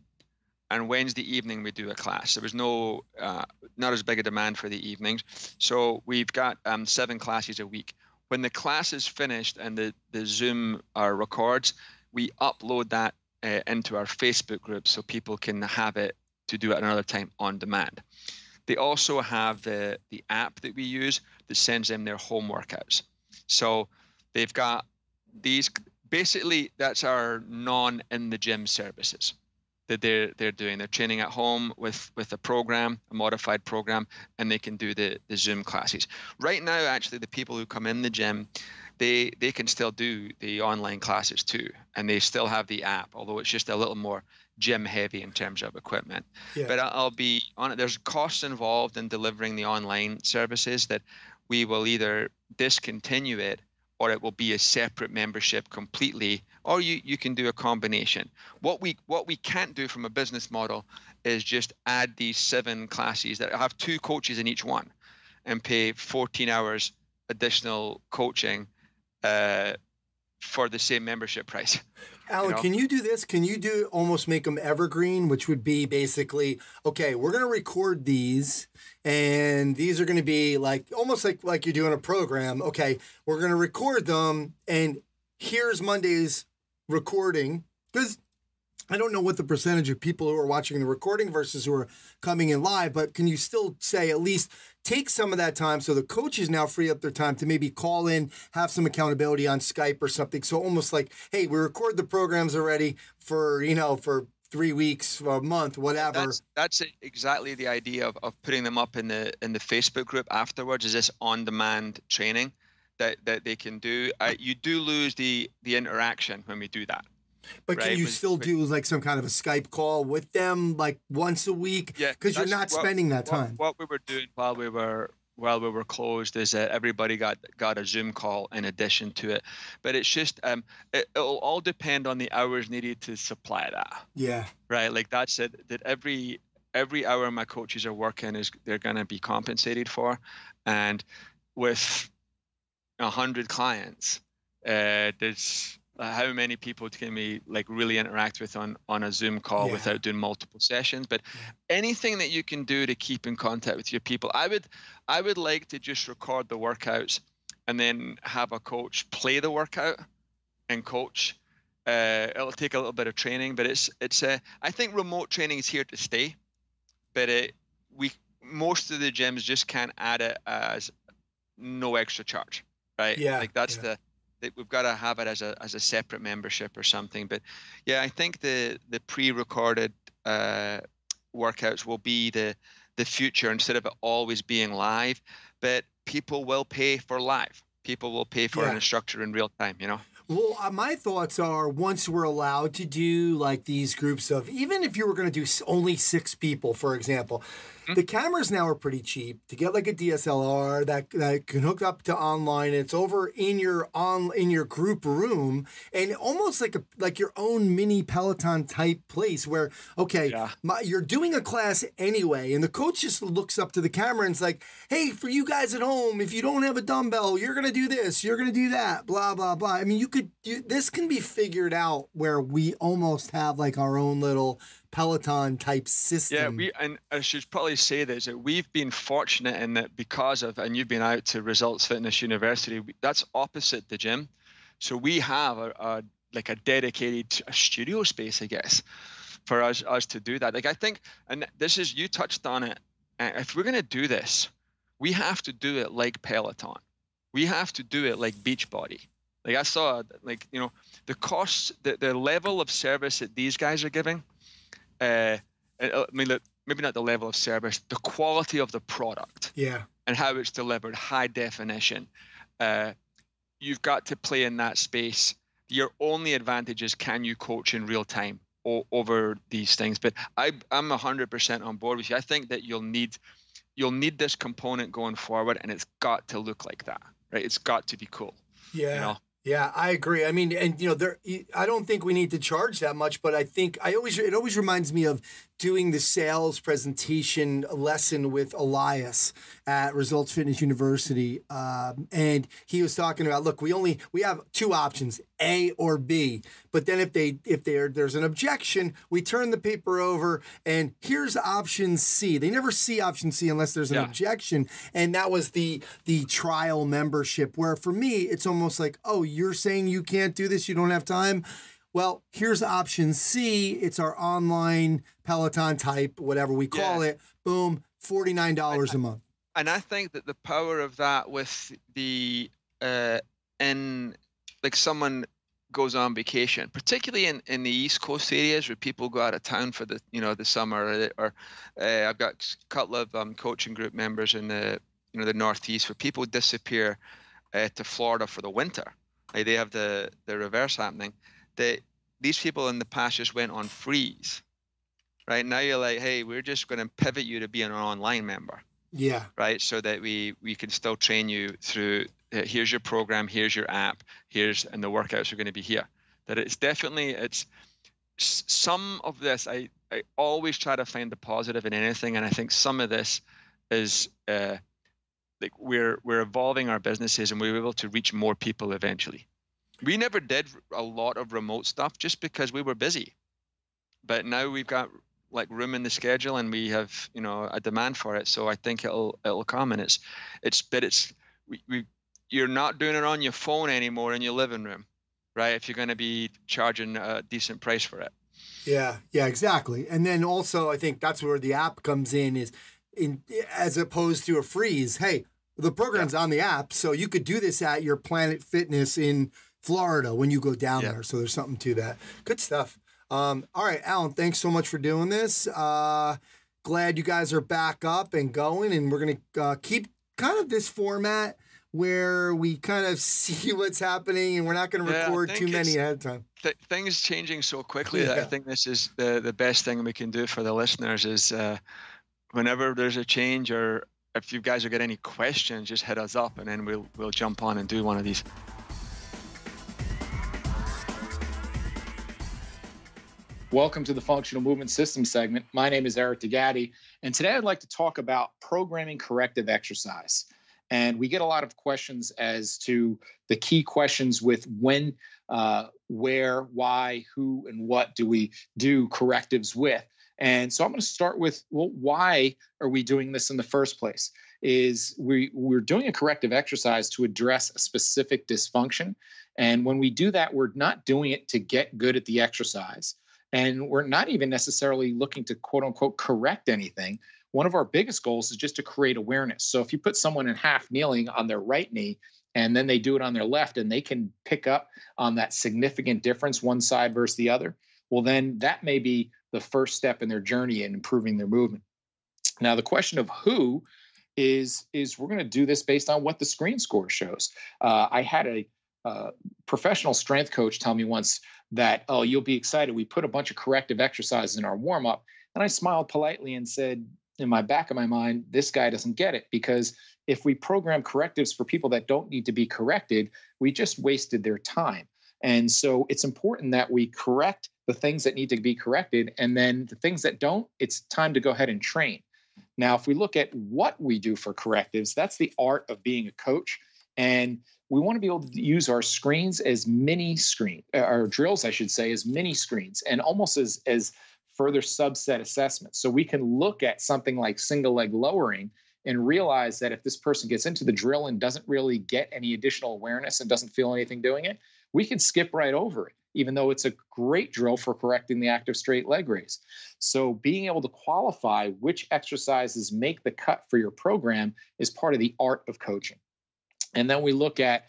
And Wednesday evening we do a class. There was not as big a demand for the evenings, so we've got 7 classes a week. When the class is finished and the Zoom records, we upload that into our Facebook group so people can have it to do it another time on demand. They also have the app that we use that sends them their home workouts. So they've got these. Basically, that's our in the gym services that they're doing. They're training at home with a program, a modified program, and they can do the Zoom classes. Right now, actually, the people who come in the gym, they can still do the online classes too, and they still have the app, although it's just a little more gym heavy in terms of equipment. Yeah. But I'll be on it. There's costs involved in delivering the online services that we will either discontinue it, or it will be a separate membership completely, or you can do a combination. What we can't do from a business model is just add these 7 classes that have 2 coaches in each one and pay 14 hours additional coaching for the same membership price. Alan, can you do this? Can you almost make them evergreen, which would be basically, okay, we're going to record these, and these are going to be almost like you're doing a program. Okay, we're going to record them, and here's Monday's recording, because I don't know what the percentage of people who are watching the recording versus who are coming in live, but can you still say at least take some of that time so the coaches now free up their time to maybe call in, have some accountability on Skype or something? So almost like, hey, we record the programs already for 3 weeks, a month, whatever. That's exactly the idea of putting them up in the Facebook group afterwards, is this on-demand training that they can do. You do lose the interaction when we do that. But right? can you still do like some kind of a Skype call with them like once a week? Yeah, because you're not spending that time. What we were doing while we were closed is that everybody got a Zoom call in addition to it. But it's just it'll all depend on the hours needed to supply that. Yeah. Right. Like that's it. That every hour my coaches are working they're going to be compensated for, and with 100 clients, there's how many people can we like really interact with on a Zoom call without doing multiple sessions. But anything that you can do to keep in contact with your people, I would like to just record the workouts and then have a coach play the workout and coach. It'll take a little bit of training, but it's I think remote training is here to stay, but most of the gyms just can't add it as no extra charge, right? Yeah. Like that's we've got to have it as a separate membership or something. But yeah, I think the pre-recorded workouts will be the future instead of it always being live. But people will pay for live. People will pay for an instructor in real time, you know? Well, my thoughts are once we're allowed to do like these groups of, even if you were going to do only 6 people, for example, the cameras now are pretty cheap to get like a DSLR that can hook up to online. It's over in your group room and almost like your own mini Peloton type place where, you're doing a class anyway. And the coach just looks up to the camera and is like, hey, for you guys at home, if you don't have a dumbbell, you're going to do this, you're going to do that, blah, blah, blah. I mean, this can be figured out where we almost have like our own little Peloton type system. Yeah, and I should probably say this, that we've been fortunate in that because of, and you've been out to Results Fitness University, that's opposite the gym. So we have a dedicated studio space, I guess, for us to do that. Like I think, and this is, you touched on it, if we're going to do this, we have to do it like Peloton. We have to do it like Beachbody. Like I saw, like, you know, the costs, the level of service that these guys are giving, I mean, look, maybe not the level of service, the quality of the product, and how it's delivered, high definition. You've got to play in that space. Your only advantage is can you coach in real time over these things. But I'm 100% on board with you. I think that you'll need this component going forward, and it's got to look like that, right? It's got to be cool. Yeah. You know? Yeah, I agree. I mean, and you know, I don't think we need to charge that much, but I think it always reminds me of doing the sales presentation lesson with Elias at Results Fitness University. And he was talking about, look, we have 2 options, A or B. But then if there's an objection, we turn the paper over and here's option C. They never see option C unless there's an objection. And that was the trial membership, where for me, it's almost like, oh, you're saying you can't do this, you don't have time? Well, here's option C. It's our online Peloton type, whatever we call it. Boom, $49 a month. And I think that the power of that with the like someone goes on vacation, particularly in the East Coast areas where people go out of town for the summer, or I've got a couple of coaching group members in the Northeast where people disappear to Florida for the winter. Like they have the reverse happening. These people in the past just went on freeze, right? Now you're like, hey, we're just going to pivot you to being an online member. Yeah. Right. So that we can still train you through, here's your program, here's your app, and the workouts are going to be here. That it's some of this, I always try to find the positive in anything. And I think some of this is like we're evolving our businesses and we're able to reach more people eventually. We never did a lot of remote stuff just because we were busy, but now we've got like room in the schedule and we have, a demand for it. So I think it'll come, and you're not doing it on your phone anymore in your living room, right? If you're going to be charging a decent price for it. Yeah, exactly. And then also I think that's where the app comes in, as opposed to a freeze. Hey, the program's on the app, so you could do this at your Planet Fitness in Florida when you go down there. So there's something to that. Good stuff. All right, Alan, thanks so much for doing this. Glad you guys are back up and going, and we're going to keep kind of this format where we kind of see what's happening and we're not going to record too many ahead of time? Things changing so quickly that I think this is the best thing we can do for the listeners is whenever there's a change, or if you guys have got any questions, just hit us up and then we'll jump on and do one of these. Welcome to the Functional Movement System segment. My name is Eric DeGatti, and today I'd like to talk about programming corrective exercise. And we get a lot of questions as to the key questions with when, where, why, who, and what do we do correctives with. And so I'm going to start with, well, why are we doing this in the first place? Is we're doing a corrective exercise to address a specific dysfunction. And when we do that, we're not doing it to get good at the exercise. And we're not even necessarily looking to, quote unquote, correct anything. One of our biggest goals is just to create awareness. So if you put someone in half kneeling on their right knee, and then they do it on their left, and they can pick up on that significant difference, one side versus the other, well, then that may be the first step in their journey in improving their movement. Now, the question of who is we're going to do this based on what the screen score shows. I had a professional strength coach tell me once that, oh, you'll be excited. We put a bunch of corrective exercises in our warm-up. And I smiled politely and said, in my back of my mind, this guy doesn't get it, because if we program correctives for people that don't need to be corrected, we just wasted their time. And so it's important that we correct the things that need to be corrected. And then the things that don't, it's time to go ahead and train. Now, if we look at what we do for correctives, that's the art of being a coach. And we want to be able to use our screens as mini our drills, I should say, as mini screens, and almost as further subset assessments. So we can look at something like single leg lowering and realize that if this person gets into the drill and doesn't really get any additional awareness and doesn't feel anything doing it, we can skip right over it, even though it's a great drill for correcting the active straight leg raise. So being able to qualify which exercises make the cut for your program is part of the art of coaching. And then we look at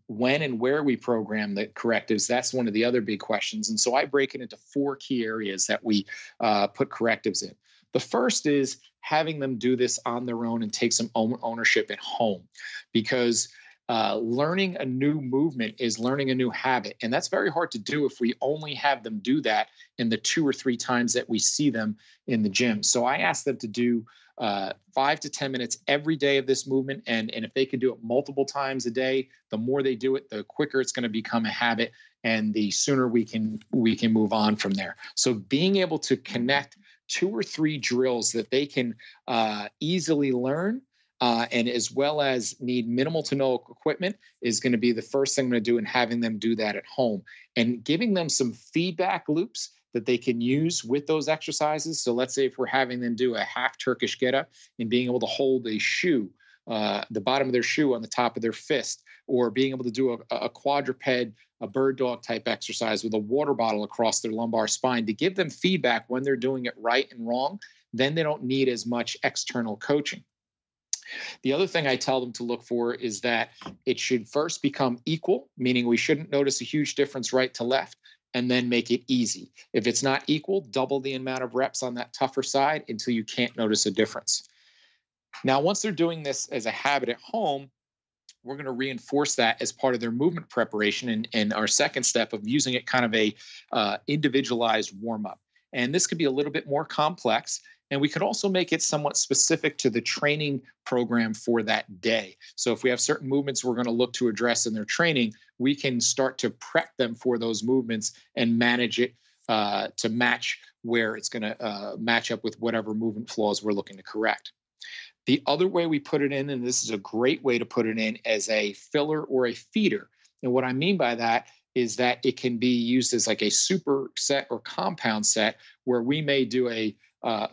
when and where we program the correctives. That's one of the other big questions. And so I break it into 4 key areas that we put correctives in. The first is having them do this on their own and take some ownership at home, because learning a new movement is learning a new habit. And that's very hard to do if we only have them do that in the 2 or 3 times that we see them in the gym. So I ask them to do 5 to 10 minutes every day of this movement. And if they can do it multiple times a day, the more they do it, the quicker it's going to become a habit, and the sooner we can move on from there. So being able to connect 2 or 3 drills that they can easily learn, and as well as need minimal to no equipment, is going to be the first thing I'm going to do, and having them do that at home and giving them some feedback loops that they can use with those exercises. So let's say if we're having them do a half Turkish get up and being able to hold a shoe, the bottom of their shoe on the top of their fist, or being able to do a quadruped, a bird dog type exercise with a water bottle across their lumbar spine, to give them feedback when they're doing it right and wrong, then they don't need as much external coaching. The other thing I tell them to look for is that it should first become equal, meaning we shouldn't notice a huge difference right to left, and then make it easy. If it's not equal, double the amount of reps on that tougher side until you can't notice a difference. Now, once they're doing this as a habit at home, we're going to reinforce that as part of their movement preparation, and our second step of using it kind of a individualized warm-up. And this could be a little bit more complex, and we could also make it somewhat specific to the training program for that day. So if we have certain movements we're going to look to address in their training, we can start to prep them for those movements and manage it to match where it's going to match up with whatever movement flaws we're looking to correct. The other way we put it in, and this is a great way to put it in, as a filler or a feeder. And what I mean by that is that it can be used as like a superset or compound set, where we may do a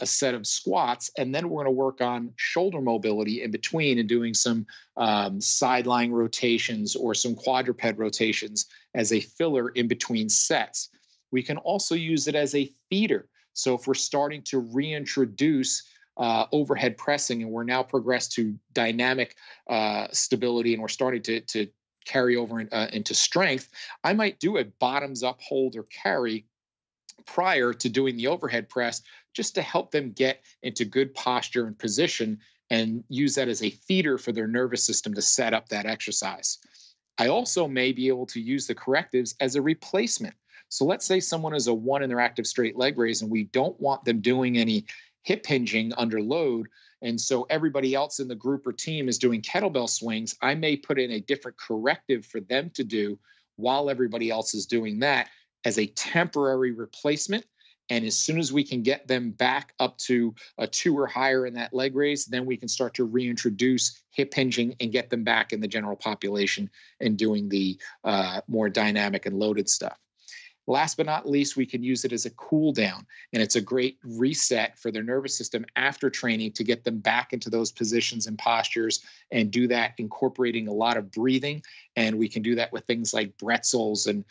set of squats, and then we're going to work on shoulder mobility in between and doing some sideline rotations or some quadruped rotations as a filler in between sets. We can also use it as a feeder. So if we're starting to reintroduce overhead pressing, and we're now progressed to dynamic stability, and we're starting to carry over into strength, I might do a bottoms up hold or carry prior to doing the overhead press, just to help them get into good posture and position and use that as a feeder for their nervous system to set up that exercise. I also may be able to use the correctives as a replacement. So let's say someone is a 1 in their active straight leg raise, and we don't want them doing any hip hinging under load. And so everybody else in the group or team is doing kettlebell swings. I may put in a different corrective for them to do while everybody else is doing that as a temporary replacement. And as soon as we can get them back up to a 2 or higher in that leg raise, then we can start to reintroduce hip hinging and get them back in the general population and doing the more dynamic and loaded stuff. Last but not least, we can use it as a cool down, and it's a great reset for their nervous system after training to get them back into those positions and postures, and do that incorporating a lot of breathing. And we can do that with things like bretzels and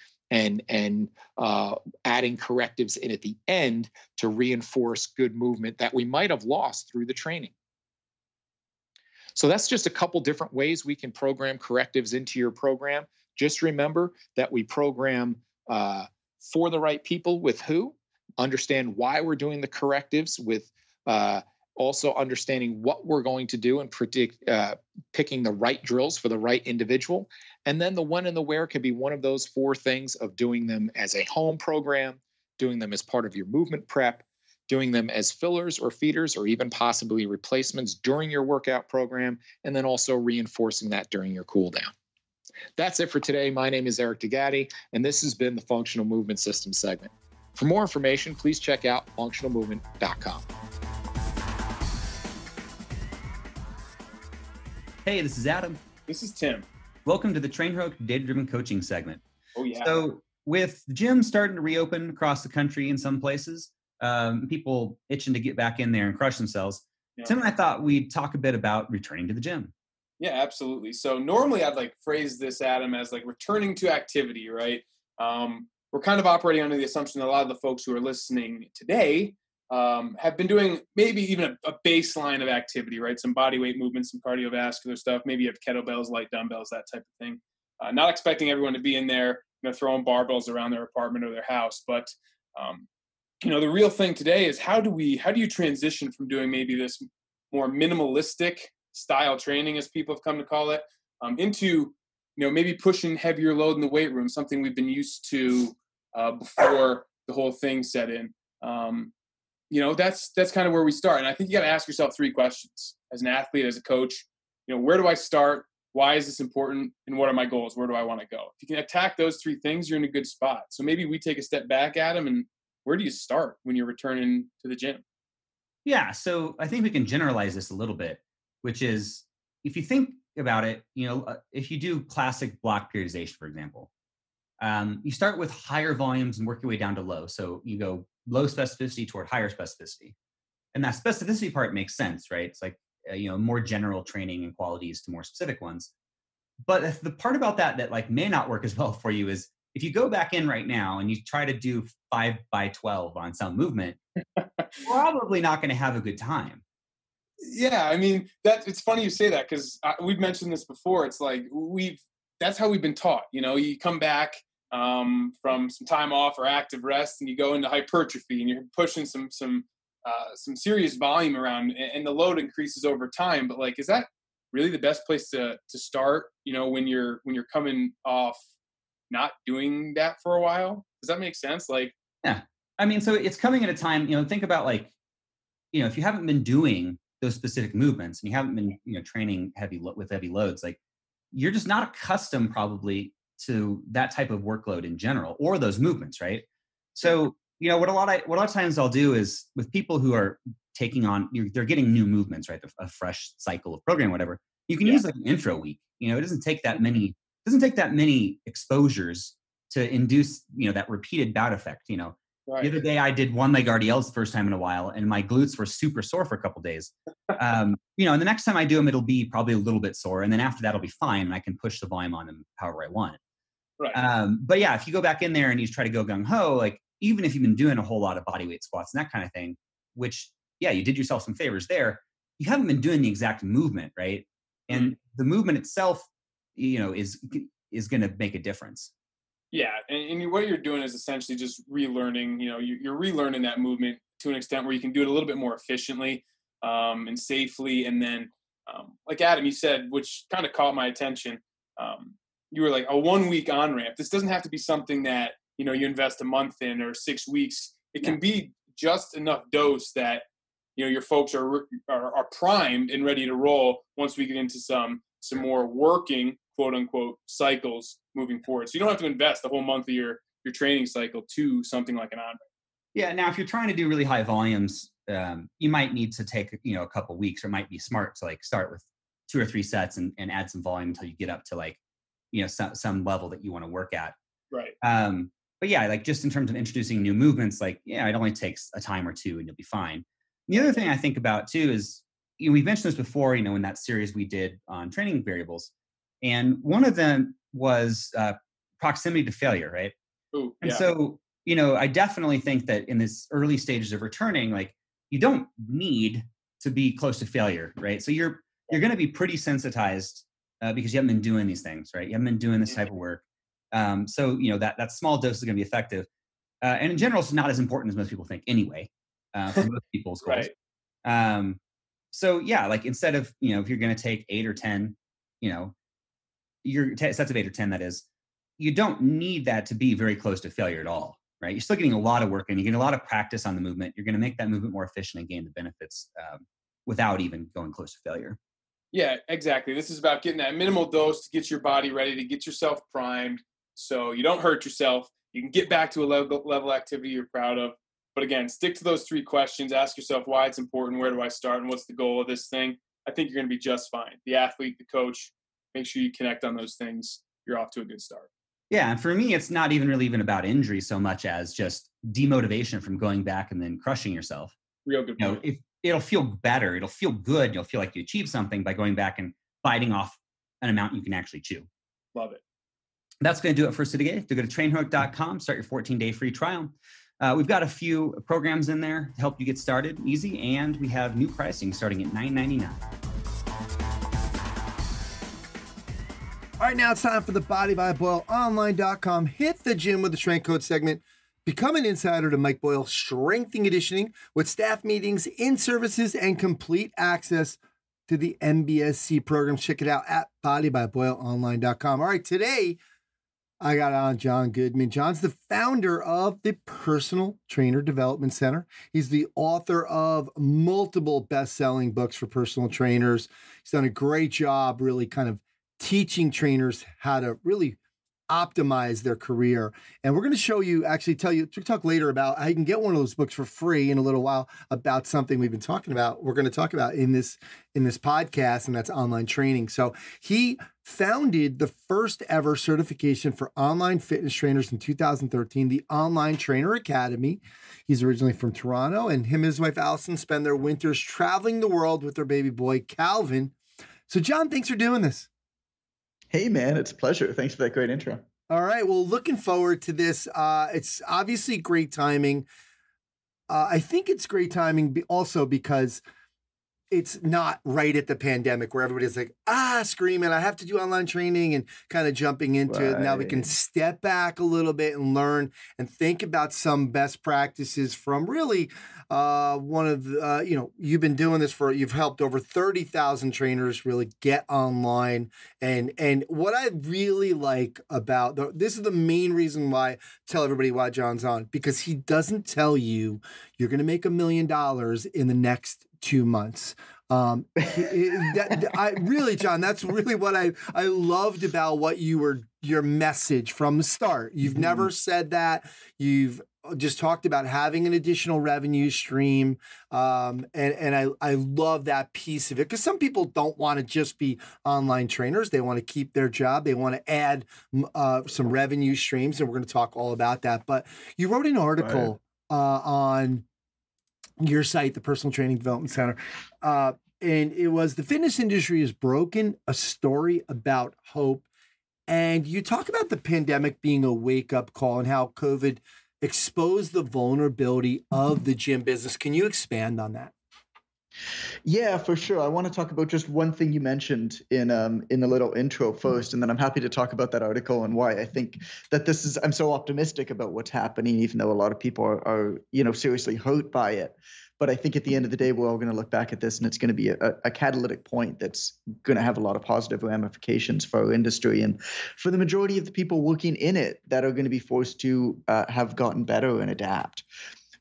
adding correctives in at the end to reinforce good movement that we might have lost through the training. So that's just a couple different ways we can program correctives into your program. Just remember that we program for the right people with who, understand why we're doing the correctives with also understanding what we're going to do and picking the right drills for the right individual. And then the when and the where can be one of those 4 things of doing them as a home program, doing them as part of your movement prep, doing them as fillers or feeders, or even possibly replacements during your workout program, and then also reinforcing that during your cool down. That's it for today. My name is Eric DeGatti, and this has been the Functional Movement System segment. For more information, please check out functionalmovement.com. Hey, this is Adam. This is Tim. Welcome to the Train Heroic Data-Driven Coaching segment. Oh, yeah. So with gyms starting to reopen across the country in some places, people itching to get back in there and crush themselves, yeah. Tim and I thought we'd talk a bit about returning to the gym. Yeah, absolutely. So normally I'd phrase this, Adam, as returning to activity, right? We're kind of operating under the assumption that a lot of the folks who are listening today have been doing maybe even a baseline of activity, right? Some body weight movements, some cardiovascular stuff. Maybe you have kettlebells, light dumbbells, that type of thing. Not expecting everyone to be in there, throwing barbells around their apartment or their house. But, the real thing today is how do you transition from doing maybe this more minimalistic style training, as people have come to call it, into, maybe pushing heavier load in the weight room, something we've been used to before the whole thing set in. That's kind of where we start. And I think you got to ask yourself 3 questions as an athlete, as a coach. Where do I start? Why is this important? And what are my goals? Where do I want to go? If you can attack those 3 things, you're in a good spot. So maybe we take a step back, Adam, and where do you start when you're returning to the gym? Yeah, so I think we can generalize this a little bit, which is, if you think about it, if you do classic block periodization, for example, you start with higher volumes and work your way down to low. So you go low specificity toward higher specificity. And that specificity part makes sense, right? It's more general training and qualities to more specific ones. But the part about that may not work as well for you is, if you go back in right now and you try to do 5 by 12 on some movement, probably not going to have a good time. Yeah, it's funny you say that, because we've mentioned this before. It's that's how we've been taught. You come back from some time off or active rest, and you go into hypertrophy, and you're pushing some serious volume around, and the load increases over time. But is that really the best place to start? When you're coming off not doing that for a while. Does that make sense? Yeah, so it's coming at a time. Think about if you haven't been doing those specific movements and you haven't been training with heavy loads, you're just not accustomed probably to that type of workload in general, or those movements, right? So what a lot of times I'll do is, with people who are taking on, they're getting new movements, right? A fresh cycle of program, whatever. You can use an intro week. It doesn't take that many exposures to induce that repeated bout effect. Right. The other day I did 1 leg RDLs the first time in a while, and my glutes were super sore for a couple of days. And the next time I do them, it'll be probably a little bit sore, and then after that, it'll be fine, and I can push the volume on them however I want. Right. But yeah, if you go back in there and you try to go gung ho, even if you've been doing a whole lot of body weight squats and that kind of thing, which you did yourself some favors there, you haven't been doing the exact movement, right? And the movement itself, is going to make a difference. Yeah, and what you're doing is essentially just relearning. You're relearning that movement to an extent where you can do it a little bit more efficiently. and safely. And then, like Adam, you said, which kind of caught my attention, you were like a 1 week on-ramp. This doesn't have to be something that, you invest a month in or 6 weeks. It can be just enough dose that, your folks are primed and ready to roll once we get into some more working, quote unquote, cycles moving forward. So you don't have to invest the whole month of your training cycle to something like an on-ramp. Yeah. Now, if you're trying to do really high volumes, you might need to take, a couple of weeks, or it might be smart to start with 2 or 3 sets and add some volume until you get up to some level that you want to work at. Right. But yeah, just in terms of introducing new movements, it only takes a time or two and you'll be fine. The other thing I think about too is, we mentioned this before, in that series we did on training variables, and one of them was proximity to failure, right? Ooh, and yeah. so, I definitely think that in this early stages of returning, you don't need to be close to failure, right? So you're going to be pretty sensitized because you haven't been doing these things, right? You haven't been doing this type of work. So, that small dose is going to be effective. And in general, it's not as important as most people think anyway, for most people's goals. Right. So yeah, instead of, if you're going to take 8 or 10, your sets of 8 or 10, that is, you don't need that to be very close to failure at all, right? You're still getting a lot of work and you're getting a lot of practice on the movement. You're going to make that movement more efficient and gain the benefits without even going close to failure. Yeah, exactly. This is about getting that minimal dose to get your body ready, to get yourself primed so you don't hurt yourself. You can get back to a level activity you're proud of. But again, stick to those 3 questions. Ask yourself why it's important, where do I start, and what's the goal of this thing? I think you're going to be just fine. The athlete, the coach, make sure you connect on those things. You're off to a good start. Yeah, and for me, it's not even about injury so much as just demotivation from going back and then crushing yourself. Real good point. It'll feel better. It'll feel good. You'll feel like you achieved something by going back and biting off an amount you can actually chew. Love it. That's going to do it for us today. To go to trainhook.com, start your 14-day free trial. We've got a few programs in there to help you get started easy, and we have new pricing starting at $9.99. All right, now it's time for the BodyByBoyleOnline.com. Hit the gym with the strength coach segment. Become an insider to Mike Boyle Strength and Conditioning with staff meetings, in-services, and complete access to the MBSC programs. Check it out at BodyByBoyleOnline.com. All right, today I got on Jon Goodman. Jon's the founder of the Personal Trainer Development Center. He's the author of multiple best-selling books for personal trainers. He's done a great job really kind of teaching trainers how to really optimize their career. And we're going to talk later about how you can get one of those books for free in a little while about something we've been talking about. We're going to talk about in this podcast, and that's online training. So he founded the first ever certification for online fitness trainers in 2013, the Online Trainer Academy. He's originally from Toronto, and him and his wife, Allison, spend their winters traveling the world with their baby boy, Calvin. So Jon, thanks for doing this. Hey, man, it's a pleasure. Thanks for that great intro. All right. Well, looking forward to this. It's obviously great timing. I think it's great timing also because it's not right at the pandemic where everybody's like, screaming, I have to do online training and kind of jumping into it. Now we can step back a little bit and learn and think about some best practices from really one of the, you've been doing this you've helped over 30,000 trainers really get online. And what I really like about this is the main reason why I tell everybody why Jon's on, because he doesn't tell you you're going to make $1 million in the next 2 months. Jon, that's really what I loved about what your message from the start. You've never said that. You've just talked about having an additional revenue stream. And I love that piece of it, because some people don't want to just be online trainers. They want to keep their job. They want to add some revenue streams. And we're going to talk all about that. But you wrote an article on your site, the Personal Training Development Center. And it was The Fitness Industry is Broken, a story about hope. And you talk about the pandemic being a wake-up call and how COVID exposed the vulnerability of the gym business. Can you expand on that? Yeah, for sure. I want to talk about just one thing you mentioned in the little intro first, and then I'm happy to talk about that article and why I think that this is. I'm so optimistic about what's happening, even though a lot of people are seriously hurt by it. But I think at the end of the day, we're all going to look back at this, and it's going to be a catalytic point that's going to have a lot of positive ramifications for our industry and for the majority of the people working in it that are going to be forced to have gotten better and adapt.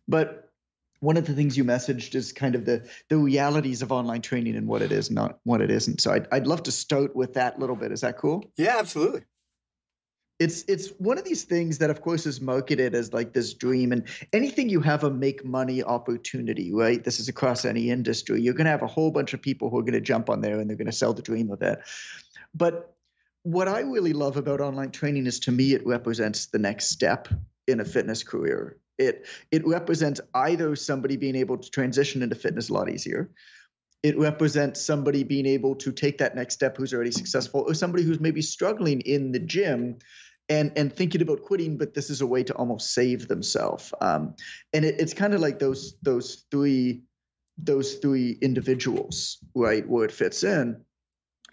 But one of the things you messaged is kind of the realities of online training and what it is, not what it isn't. So I'd love to start with that little bit. Is that cool? Yeah, absolutely. It's one of these things that, of course, is marketed as like this dream, and anything you have a make money opportunity, right? This is across any industry. You're going to have a whole bunch of people who are going to jump on there and they're going to sell the dream of it. But what I really love about online training is, to me, it represents the next step in a fitness career. It represents either somebody being able to transition into fitness a lot easier. It represents somebody being able to take that next step who's already successful, or somebody who's maybe struggling in the gym and thinking about quitting, but this is a way to almost save themselves. And it's kind of like those three individuals, right, where it fits in.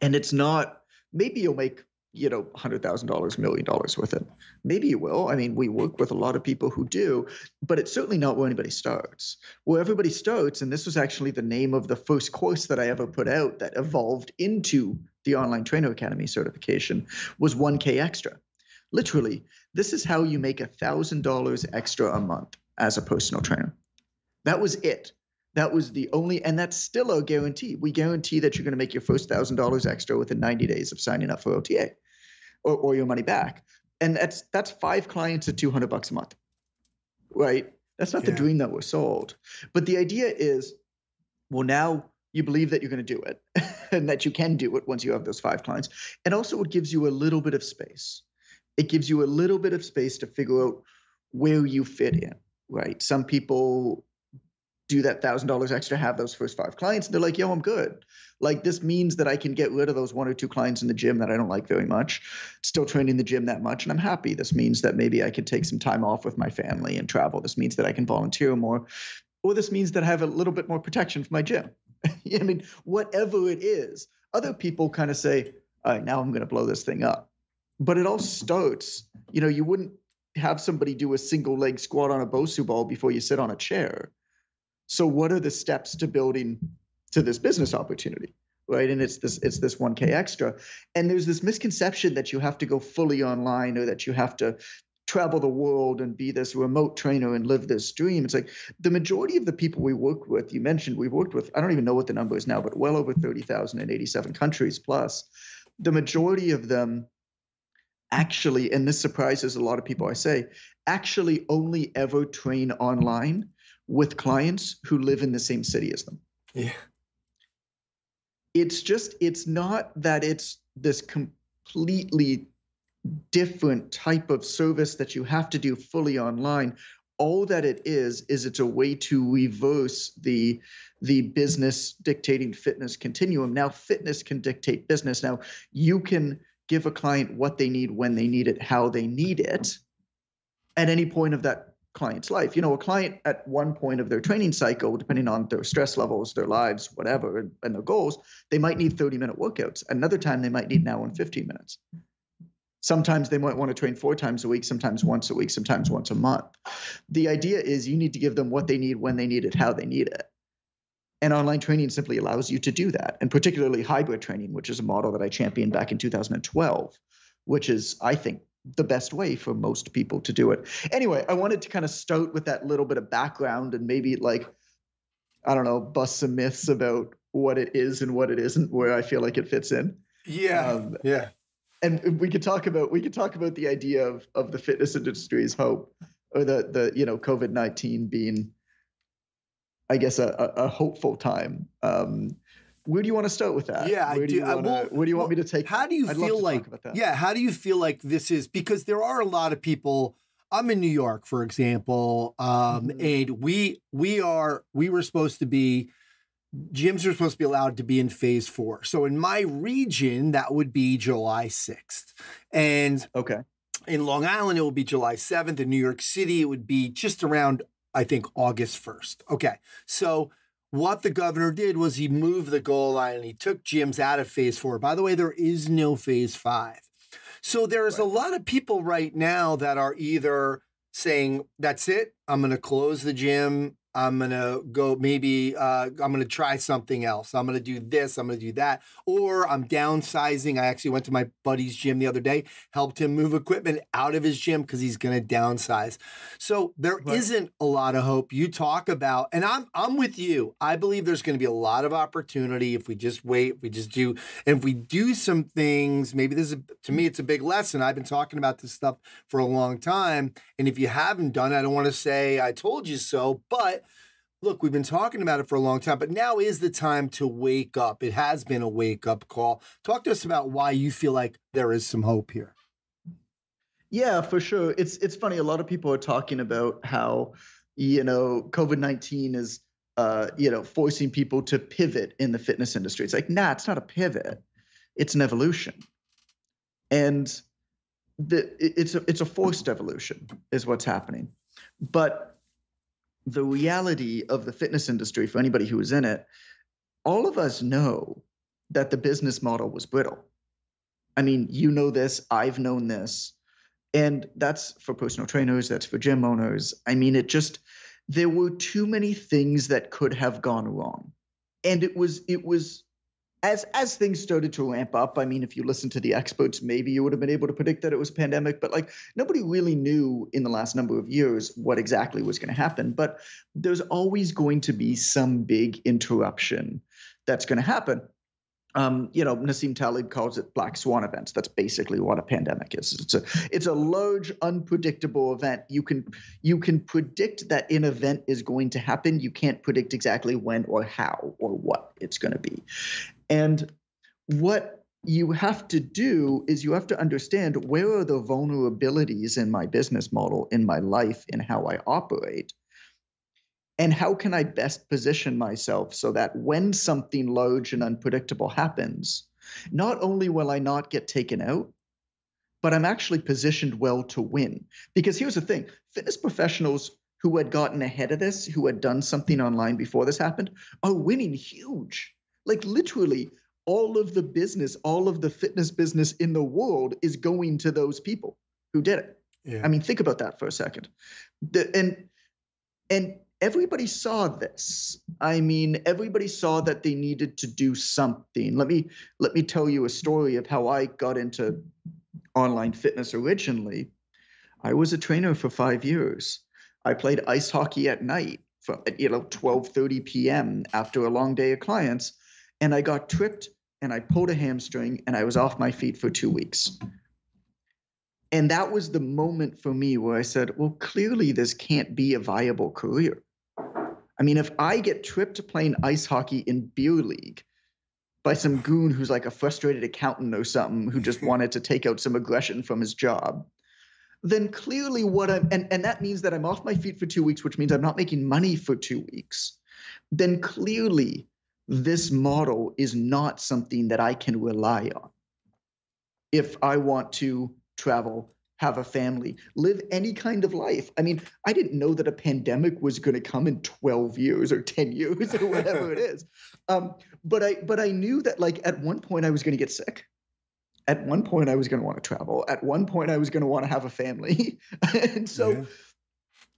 And it's not, maybe you'll make $100,000, $1 million with it. Maybe you will. I mean, we work with a lot of people who do, but it's certainly not where anybody starts. Where everybody starts, and this was actually the name of the first course that I ever put out that evolved into the Online Trainer Academy certification, was 1K extra. Literally, this is how you make $1,000 extra a month as a personal trainer. That was it. That was the only, and that's still a guarantee. We guarantee that you're going to make your first $1,000 extra within 90 days of signing up for OTA, or your money back. And that's 5 clients at $200 a month, right? That's not the dream that was sold. But the idea is, well, now you believe that you're going to do it and that you can do it once you have those 5 clients. And also it gives you a little bit of space. It gives you a little bit of space to figure out where you fit in, right? Some people do that $1,000 extra, have those first 5 clients, and they're like, yo, I'm good. Like, this means that I can get rid of those 1 or 2 clients in the gym that I don't like very much, still training the gym that much, and I'm happy. This means that maybe I could take some time off with my family and travel. This means that I can volunteer more, or this means that I have a little bit more protection for my gym. I mean, whatever it is. Other people kind of say, all right, now I'm going to blow this thing up. But it all starts, you wouldn't have somebody do a single leg squat on a Bosu ball before you sit on a chair. So what are the steps to building to this business opportunity, right? And it's this 1K extra. And there's this misconception that you have to go fully online, or that you have to travel the world and be this remote trainer and live this dream. It's like the majority of the people we work with, you mentioned we've worked with, I don't even know what the number is now, but well over 30,000 in 87 countries plus. The majority of them actually, and this surprises a lot of people, I say, actually only ever train online with clients who live in the same city as them. Yeah. It's not that it's this completely different type of service that you have to do fully online. All that it is it's a way to reverse the business dictating fitness continuum. Now fitness can dictate business. Now you can give a client what they need, when they need it, how they need it at any point of that client's life. A client at one point of their training cycle, depending on their stress levels, their lives, whatever, and their goals, they might need 30-minute workouts. Another time they might need an hour and 15 minutes. Sometimes they might want to train 4 times a week, sometimes once a week, sometimes once a month. The idea is you need to give them what they need, when they need it, how they need it. And online training simply allows you to do that, and particularly hybrid training, which is a model that I championed back in 2012, which is, I think, the best way for most people to do it. Anyway, I wanted to kind of start with that little bit of background and maybe bust some myths about what it is and what it isn't, where I feel like it fits in. Yeah. And we could talk about the idea of the fitness industry's hope, or the COVID-19 being, I guess, a hopeful time. Where do you want to start with that? Yeah, where do you want me to take? How do you feel like? How do you feel like this is? Because there are a lot of people. I'm in New York, for example, and we were supposed to be. Gyms are supposed to be allowed to be in phase 4. So in my region, that would be July 6th. And in Long Island, it will be July 7th. In New York City, it would be just around, I think, August 1st. Okay. So what the governor did was he moved the goal line and he took gyms out of phase 4. By the way, there is no phase 5. So there's a lot of people right now that are either saying, that's it, I'm going to close the gym. I'm going to go, maybe I'm going to try something else. I'm going to do this. I'm going to do that. Or I'm downsizing. I actually went to my buddy's gym the other day, helped him move equipment out of his gym because he's going to downsize. So there isn't a lot of hope. You talk about, and I'm with you. I believe there's going to be a lot of opportunity if we just wait, we just do, and if we do some things, maybe this is, to me, it's a big lesson. I've been talking about this stuff for a long time. And if you haven't done it, I don't want to say I told you so, but look, we've been talking about it for a long time, but now is the time to wake up. It has been a wake-up call. Talk to us about why you feel like there is some hope here. Yeah, for sure. It's funny. A lot of people are talking about how, COVID-19 is, forcing people to pivot in the fitness industry. It's like, nah, it's not a pivot. It's an evolution. And it's a forced evolution is what's happening. But the reality of the fitness industry, for anybody who is in it, all of us know that the business model was brittle. I mean, you know this, I've known this, and that's for personal trainers, that's for gym owners. I mean, there were too many things that could have gone wrong. And it was as things started to ramp up, I mean, if you listen to the experts, maybe you would have been able to predict that it was a pandemic, but like nobody really knew in the last number of years what exactly was going to happen. But there's always going to be some big interruption that's going to happen. Nassim Taleb calls it black swan events. That's basically what a pandemic is. It's a large, unpredictable event. You can predict that an event is going to happen. You can't predict exactly when or how or what it's going to be. And what you have to do is you have to understand, where are the vulnerabilities in my business model, in my life, in how I operate? And how can I best position myself so that when something large and unpredictable happens, not only will I not get taken out, but I'm actually positioned well to win? Because here's the thing, fitness professionals who had gotten ahead of this, who had done something online before this happened, are winning huge. Like literally all of the business, all of the fitness business in the world is going to those people who did it. Yeah. I mean, think about that for a second. And everybody saw this. I mean, everybody saw that they needed to do something. Let me tell you a story of how I got into online fitness originally. I was a trainer for 5 years. I played ice hockey at night from 12:30 p.m. after a long day of clients. And I got tripped and I pulled a hamstring and I was off my feet for 2 weeks. And that was the moment for me where I said, well, clearly this can't be a viable career. I mean, if I get tripped playing ice hockey in beer league by some goon who's like a frustrated accountant or something who just wanted to take out some aggression from his job, then clearly and that means that I'm off my feet for 2 weeks, which means I'm not making money for 2 weeks. Then clearly this model is not something that I can rely on if I want to travel, have a family, live any kind of life. I mean, I didn't know that a pandemic was going to come in 12 years or 10 years or whatever it is. But I knew that like at one point I was going to get sick. At one point I was going to want to travel. At one point I was going to want to have a family. And so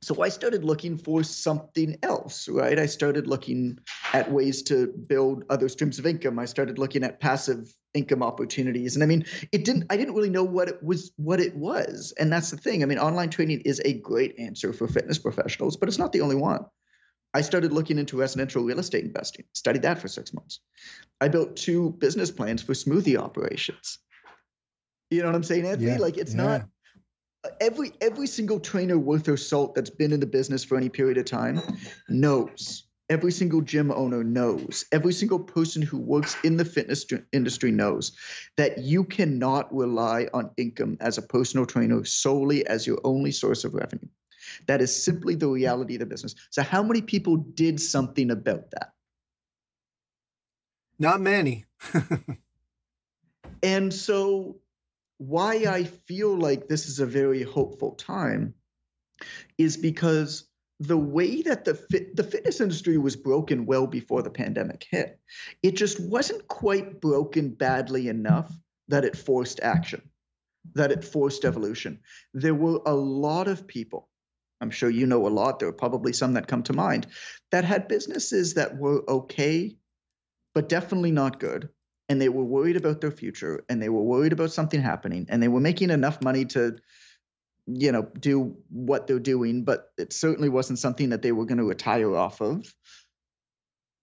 So I started looking for something else, right? I started looking at ways to build other streams of income. I started looking at passive income opportunities. And I mean, I didn't really know what it was. And that's the thing. I mean, online training is a great answer for fitness professionals, but it's not the only one. I started looking into residential real estate investing, studied that for 6 months. I built 2 business plans for smoothie operations. You know what I'm saying, Anthony? Yeah, like it's not every single trainer worth their salt that's been in the business for any period of time knows. Every single gym owner knows. Every single person who works in the fitness industry knows that you cannot rely on income as a personal trainer solely as your only source of revenue. That is simply the reality of the business. So how many people did something about that? Not many. And so why I feel like this is a very hopeful time is because the way that the fitness industry was broken well before the pandemic hit. It just wasn't quite broken badly enough that it forced action, that it forced evolution. There were a lot of people, I'm sure you know a lot, there are probably some that come to mind, that had businesses that were okay, but definitely not good. And they were worried about their future, and they were worried about something happening, and they were making enough money to do what they're doing, but it certainly wasn't something that they were going to retire off of.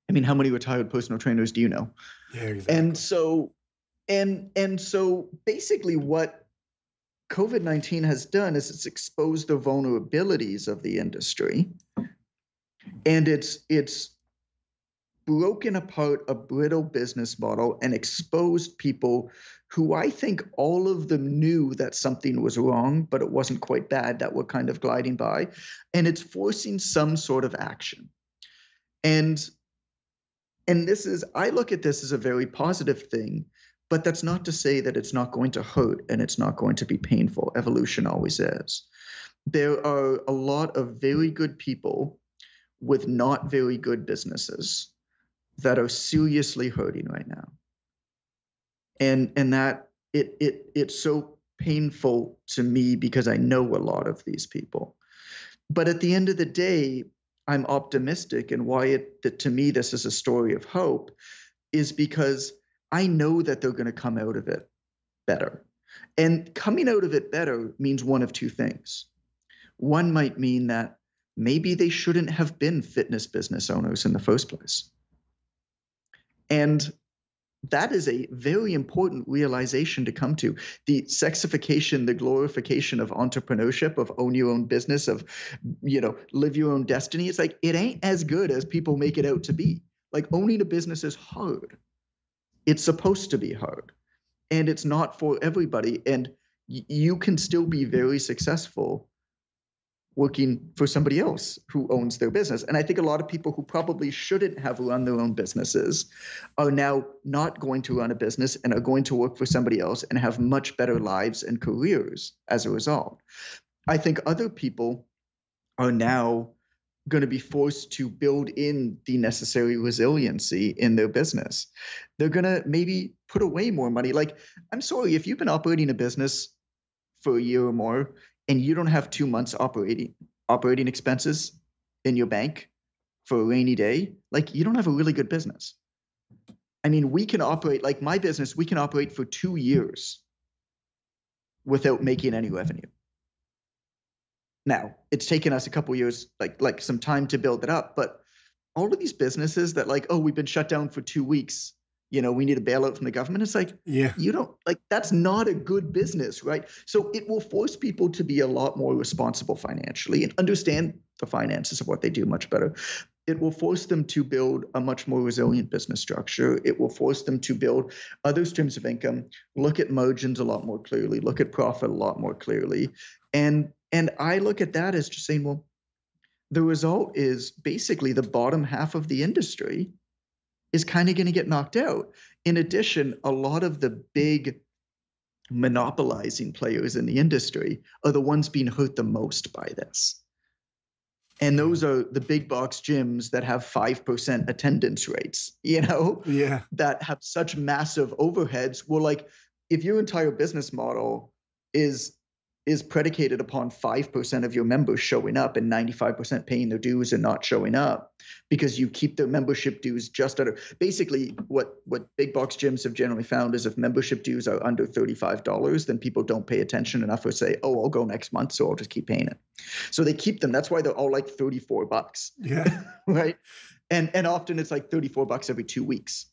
I mean, how many retired personal trainers do you know? Yeah, exactly. And so basically what COVID-19 has done is it's exposed the vulnerabilities of the industry, and it's broken apart a brittle business model and exposed people who I think all of them knew that something was wrong, but it wasn't quite bad, that were kind of gliding by. And it's forcing some sort of action. And I look at this as a very positive thing, but that's not to say that it's not going to hurt and it's not going to be painful. Evolution always is. There are a lot of very good people with not very good businesses that are seriously hurting right now. And that it's so painful to me because I know a lot of these people. But at the end of the day, I'm optimistic, and why to me this is a story of hope is because I know that they're going to come out of it better. And coming out of it better means one of two things. One might mean that maybe they shouldn't have been fitness business owners in the first place. And that is a very important realization to come to. The sexification, the glorification of entrepreneurship, of own your own business, of, live your own destiny. It's like, it ain't as good as people make it out to be. Like, owning a business is hard. It's supposed to be hard. And it's not for everybody. And you can still be very successful working for somebody else who owns their business. And I think a lot of people who probably shouldn't have run their own businesses are now not going to run a business and are going to work for somebody else and have much better lives and careers as a result. I think other people are now going to be forced to build in the necessary resiliency in their business. They're going to maybe put away more money. Like, I'm sorry, if you've been operating a business for a year or more, and you don't have 2 months operating expenses in your bank for a rainy day, like, you don't have a really good business. I mean, we can operate, like my business, we can operate for 2 years without making any revenue. Now, it's taken us a couple years, like some time to build it up, but all of these businesses that we've been shut down for 2 weeks, we need a bailout from the government. It's like, you don't, that's not a good business, right? So it will force people to be a lot more responsible financially and understand the finances of what they do much better. It will force them to build a much more resilient business structure. It will force them to build other streams of income, look at margins a lot more clearly, look at profit a lot more clearly. And I look at that as just saying, well, the result is basically the bottom half of the industry is kind of going to get knocked out. In addition, a lot of the big monopolizing players in the industry are the ones being hurt the most by this. And those are the big box gyms that have 5% attendance rates, that have such massive overheads. Well, like, if your entire business model is predicated upon 5% of your members showing up and 95% paying their dues and not showing up because you keep their membership dues just under. Basically, what big box gyms have generally found is if membership dues are under $35, then people don't pay attention enough or say, oh, I'll go next month, so I'll just keep paying it. So they keep them. That's why they're all like $34. Yeah. Right. And often it's like $34 every 2 weeks.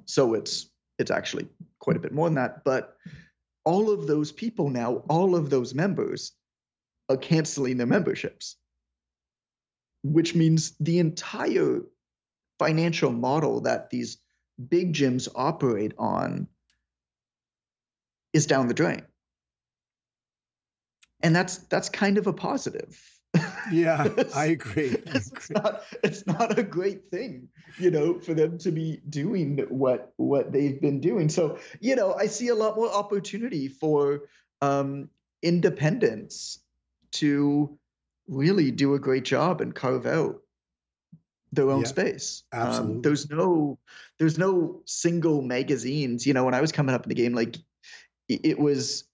So it's actually quite a bit more than that. But all of those people now, all of those members are canceling their memberships, which means the entire financial model that these big gyms operate on is down the drain. And that's kind of a positive. Yeah, I agree. It's not a great thing, for them to be doing what they've been doing. So, I see a lot more opportunity for independents to really do a great job and carve out their own space. Absolutely. There's no single magazines. You know, when I was coming up in the game, like it was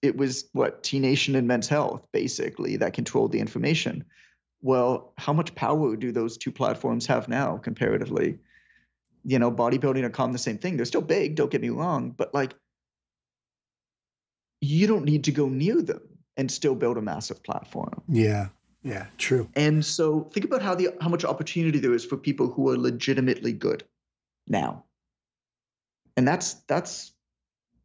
what T Nation and Men's Health basically that controlled the information. Well, how much power do those two platforms have now comparatively? You know, bodybuilding and Com, the same thing. They're still big, don't get me wrong, but like you don't need to go near them and still build a massive platform. Yeah. Yeah, true. And so think about how much opportunity there is for people who are legitimately good now. And that's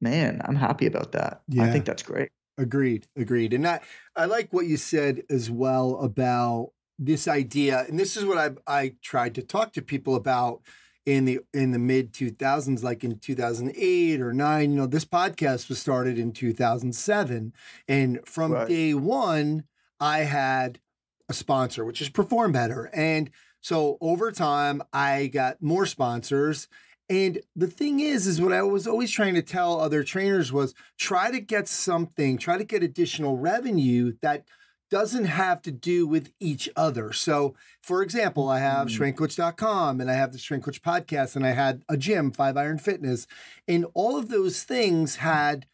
man, I'm happy about that. Yeah. I think that's great. Agreed. And I like what you said as well about this idea. And this is what I tried to talk to people about in the mid 2000s, like in 2008 or 9. You know, this podcast was started in 2007. And from day one, I had a sponsor, which is Perform Better. And so over time, I got more sponsors. And the thing is what I was always trying to tell other trainers was try to get additional revenue that doesn't have to do with each other. So for example, I have StrengthCoach.com and I have the Strength Coach podcast and I had a gym, 5 Iron Fitness, and all of those things had,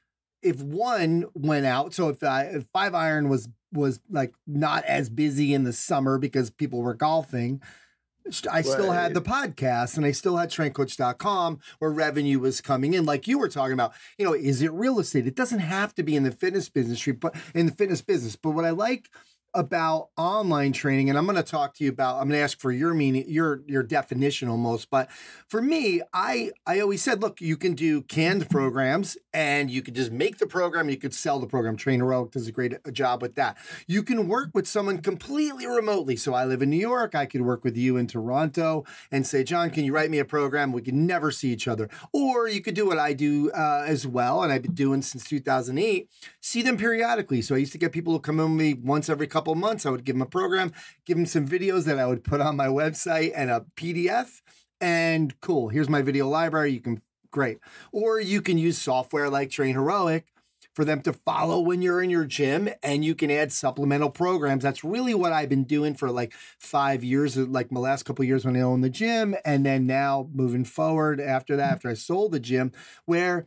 if one went out, so if 5 Iron was like not as busy in the summer because people were golfing, I still had the podcast and I still had StrengthCoach.com where revenue was coming in. Like you were talking about, you know, is it real estate? It doesn't have to be in the fitness business, but what I like about online training, and I'm going to talk to you about, I'm going to ask for your meaning, your definition almost. But for me, I always said, look, you can do canned programs and you could just make the program. You could sell the program. Trainer Heroic does a great job with that. You can work with someone completely remotely. So I live in New York. I could work with you in Toronto and say, John, can you write me a program? We can never see each other. Or you could do what I do as well. And I've been doing since 2008, see them periodically. So I used to get people who come in with me once every couple months. I would give them a program, give them some videos that I would put on my website and a PDF, and cool, here's my video library. You can, great. Or you can use software like Train Heroic for them to follow when you're in your gym, and you can add supplemental programs. That's really what I've been doing for like 5 years, like my last couple of years when I owned the gym. And then now moving forward after that, after I sold the gym, where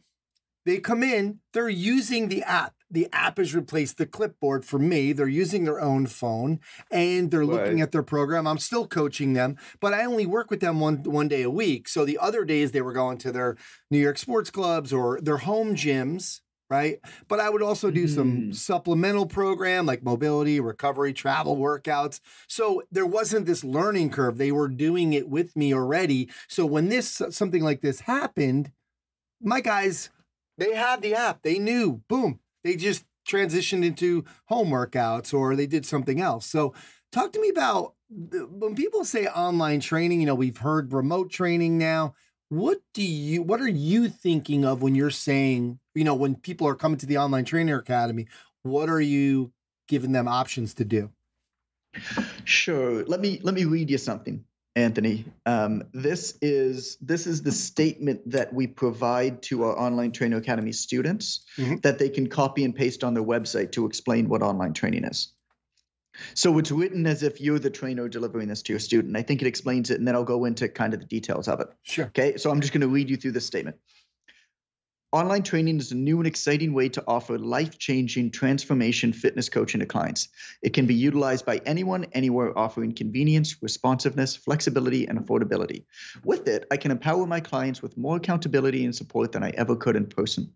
they come in, they're using the app. The app has replaced the clipboard for me. They're using their own phone and they're looking at their program. I'm still coaching them, but I only work with them one day a week. So the other days they were going to their New York sports clubs or their home gyms, right? But I would also do some supplemental program like mobility, recovery, travel workouts. So there wasn't this learning curve. They were doing it with me already. So when something like this happened, my guys, they had the app. They knew, boom. They just transitioned into home workouts or they did something else. So talk to me about when people say online training, you know, we've heard remote training now. What are you thinking of when you're saying, you know, when people are coming to the Online Trainer Academy, what are you giving them options to do? Sure. Let me read you something, Anthony. This is the statement that we provide to our Online Trainer Academy students that they can copy and paste on their website to explain what online training is. So it's written as if you're the trainer delivering this to your student. I think it explains it, and then I'll go into kind of the details of it. Sure. Okay, so I'm just going to read you through this statement. Online training is a new and exciting way to offer life-changing transformation fitness coaching to clients. It can be utilized by anyone, anywhere, offering convenience, responsiveness, flexibility, and affordability. With it, I can empower my clients with more accountability and support than I ever could in person.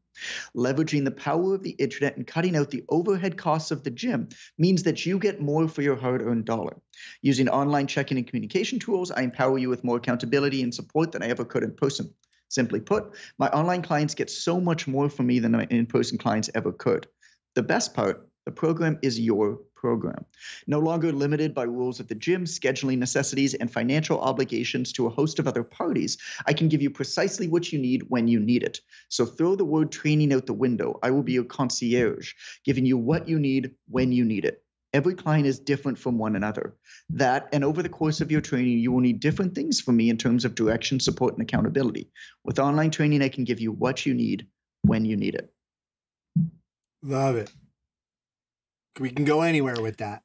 Leveraging the power of the internet and cutting out the overhead costs of the gym means that you get more for your hard-earned dollar. Using online check-in and communication tools, I empower you with more accountability and support than I ever could in person. Simply put, my online clients get so much more from me than my in-person clients ever could. The best part, the program is your program. No longer limited by rules of the gym, scheduling necessities, and financial obligations to a host of other parties, I can give you precisely what you need when you need it. So throw the word training out the window. I will be your concierge, giving you what you need when you need it. Every client is different from one another. That, and over the course of your training, you will need different things from me in terms of direction, support, and accountability. With online training, I can give you what you need when you need it. Love it. We can go anywhere with that.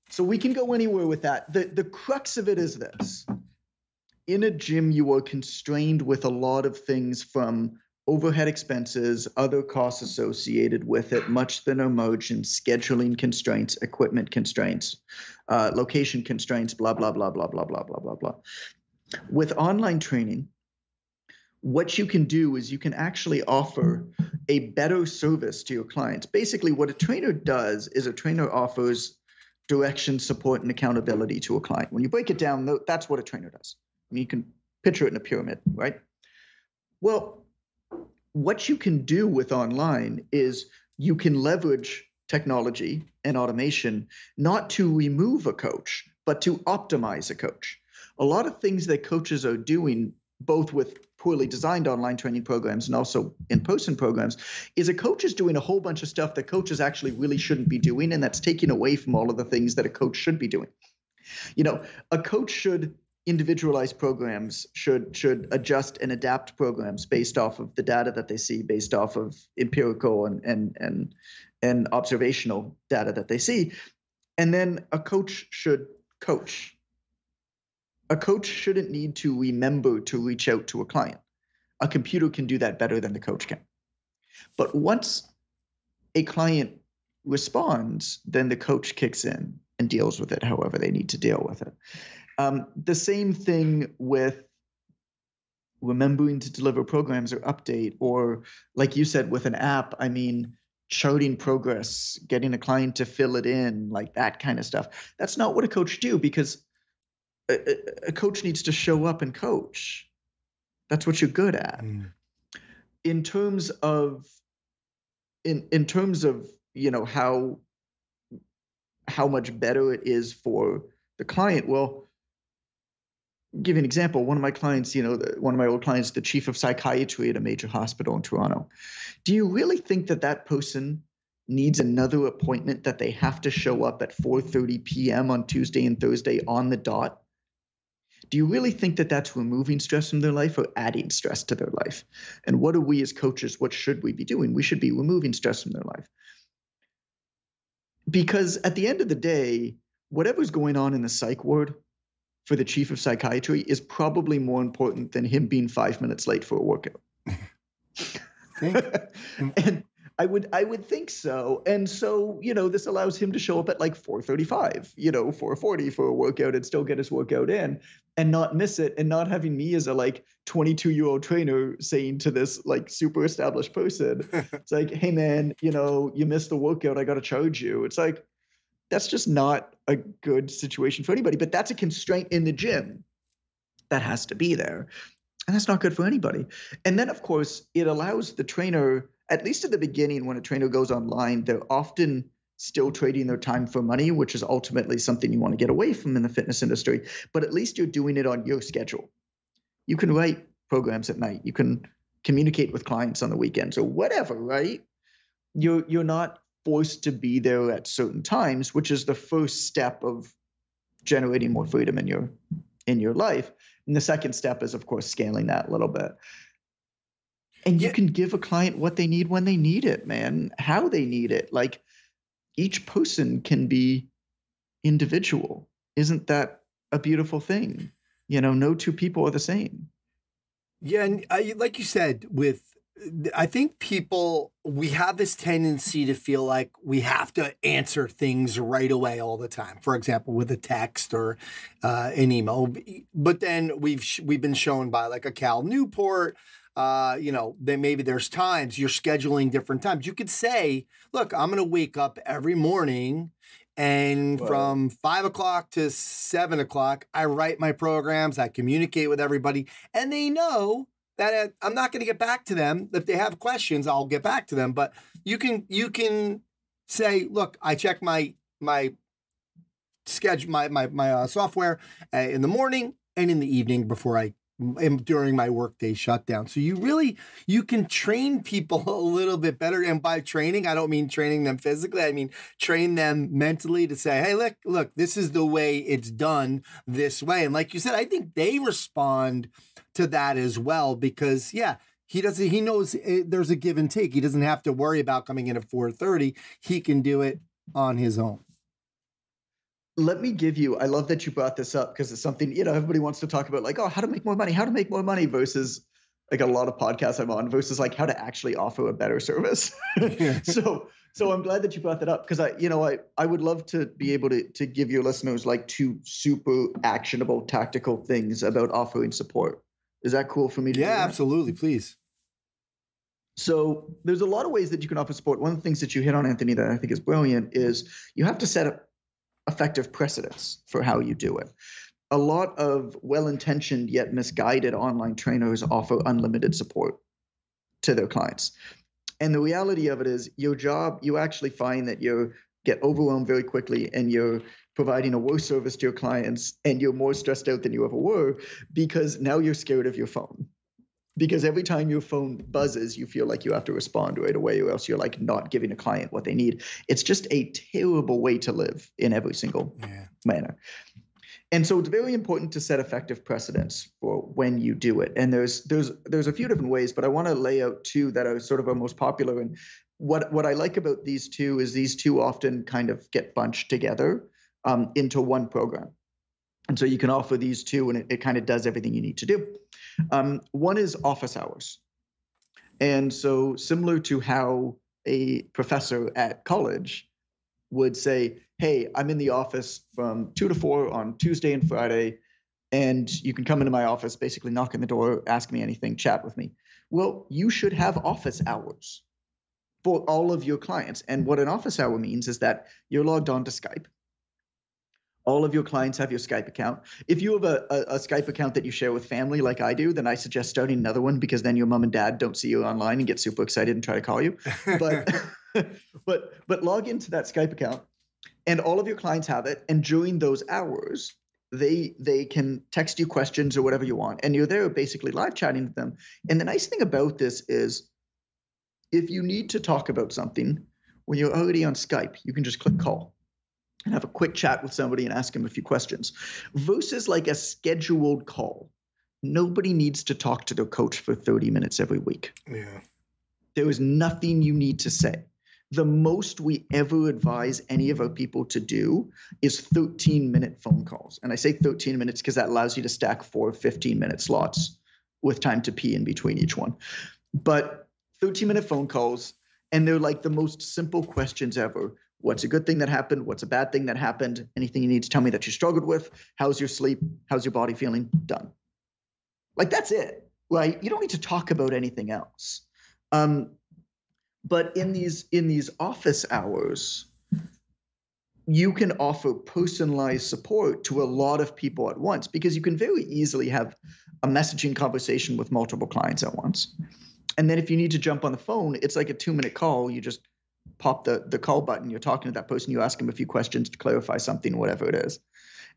So we can go anywhere with that. The crux of it is this. In a gym, you are constrained with a lot of things, from overhead expenses, other costs associated with it, much thinner margins, scheduling constraints, equipment constraints, location constraints, blah, blah, blah, blah, blah, blah, blah, blah, blah. With online training, what you can do is you can actually offer a better service to your clients. Basically, what a trainer does is a trainer offers direction, support, and accountability to a client. When you break it down, that's what a trainer does. I mean, you can picture it in a pyramid, right? Well, what you can do with online is you can leverage technology and automation not to remove a coach, but to optimize a coach. A lot of things that coaches are doing, both with poorly designed online training programs and also in-person programs, is a coach is doing a whole bunch of stuff that coaches actually really shouldn't be doing, and that's taking away from all of the things that a coach should be doing. You know, a coach should individualize programs, should adjust and adapt programs based off of the data that they see, based off of empirical and observational data that they see. And then a coach should coach. A coach shouldn't need to remember to reach out to a client. A computer can do that better than the coach can. But once a client responds, then the coach kicks in and deals with it however they need to deal with it. The same thing with remembering to deliver programs or update, or like you said, with an app, I mean, charting progress, getting a client to fill it in, like that kind of stuff. That's not what a coach do, because a coach needs to show up and coach. That's what you're good at. In terms of, you know, how much better it is for the client. Well, give you an example. One of my clients, one of my old clients, the chief of psychiatry at a major hospital in Toronto. Do you really think that person needs another appointment that they have to show up at 4:30 p.m. on Tuesday and Thursday on the dot? Do you really think that that's removing stress from their life or adding stress to their life? And what are we as coaches, what should we be doing? We should be removing stress from their life. Because at the end of the day, whatever's going on in the psych ward for the chief of psychiatry is probably more important than him being 5 minutes late for a workout. And I would think so. And so, this allows him to show up at like 4:35, 4:40 for a workout and still get his workout in and not miss it, and not having me as a 22-year-old trainer saying to this super established person, it's like, hey man, you missed the workout, I got to charge you. It's like, that's just not a good situation for anybody, but that's a constraint in the gym that has to be there. And that's not good for anybody. And then of course it allows the trainer, at least at the beginning, when a trainer goes online, they're often still trading their time for money, which is ultimately something you want to get away from in the fitness industry. But at least you're doing it on your schedule. You can write programs at night. You can communicate with clients on the weekends or whatever, right? You're not forced to be there at certain times, which is the first step of generating more freedom in your life. And the second step is, of course, scaling that a little bit. And you can give a client what they need when they need it, man, how they need it. Like, each person can be individual. Isn't that a beautiful thing? No two people are the same. Yeah. And like you said, I think we have this tendency to feel like we have to answer things right away all the time. For example, with a text or an email. But then we've been shown by a Cal Newport, that maybe there's times you're scheduling different times. You could say, look, I'm going to wake up every morning and from 5 o'clock to 7 o'clock, I write my programs, I communicate with everybody, and they know that I'm not going to get back to them. If they have questions, I'll get back to them. But you can say, look, I check my schedule, my software in the morning and in the evening during my workday shutdown. So you can train people a little bit better. And by training, I don't mean training them physically. I mean, train them mentally to say, hey, look, this is the way it's done this way. And like you said, I think they respond to that as well, because he knows there's a give and take. He doesn't have to worry about coming in at 4:30. He can do it on his own. let me give you, I love that you brought this up because it's something, everybody wants to talk about, like, oh, how to make more money versus like a lot of podcasts I'm on versus like how to actually offer a better service. So I'm glad that you brought that up because I would love to be able to give your listeners like 2 super actionable tactical things about offering support. Is that cool for me to do? Yeah, absolutely. Please. So there's a lot of ways that you can offer support. One of the things that you hit on, Anthony, that I think is brilliant is you have to set up effective precedents for how you do it. A lot of well-intentioned yet misguided online trainers offer unlimited support to their clients. And the reality of it is your job, you actually find that you get overwhelmed very quickly and you're providing a worse service to your clients and you're more stressed out than you ever were because now you're scared of your phone. Because every time your phone buzzes, you feel like you have to respond right away or else you're like not giving a client what they need. It's just a terrible way to live in every single manner. And so it's very important to set effective precedents for when you do it. And there's a few different ways, but I want to lay out 2 that are sort of our most popular. And what I like about these 2 is these 2 often kind of get bunched together into one program. And so you can offer these 2 and it kind of does everything you need to do. One is office hours. And so similar to how a professor at college would say, hey, I'm in the office from 2 to 4 on Tuesday and Friday, and you can come into my office, basically knock on the door, ask me anything, chat with me. Well, you should have office hours for all of your clients. And what an office hour means is that you're logged on to Skype. All of your clients have your Skype account. If you have a Skype account that you share with family like I do, then I suggest starting another one because then your mom and dad don't see you online and get super excited and try to call you. But log into that Skype account and all of your clients have it. And during those hours, they can text you questions or whatever you want. And you're there basically live chatting with them. And the nice thing about this is if you need to talk about something, when you're already on Skype, you can just click call and have a quick chat with somebody and ask them a few questions versus like a scheduled call. Nobody needs to talk to their coach for 30 minutes every week. Yeah. There is nothing you need to say. The most we ever advise any of our people to do is 13-minute phone calls. And I say 13 minutes because that allows you to stack 4 15-minute slots with time to pee in between each one. But 13-minute phone calls, and they're like the most simple questions ever. What's a good thing that happened? What's a bad thing that happened? Anything you need to tell me that you struggled with? How's your sleep? How's your body feeling? Done. Like that's it, right? You don't need to talk about anything else. But in these office hours, you can offer personalized support to a lot of people at once because you can very easily have a messaging conversation with multiple clients at once. And then if you need to jump on the phone, it's like a 2-minute call. You just pop the call button. You're talking to that person. You ask them a few questions to clarify something, whatever it is.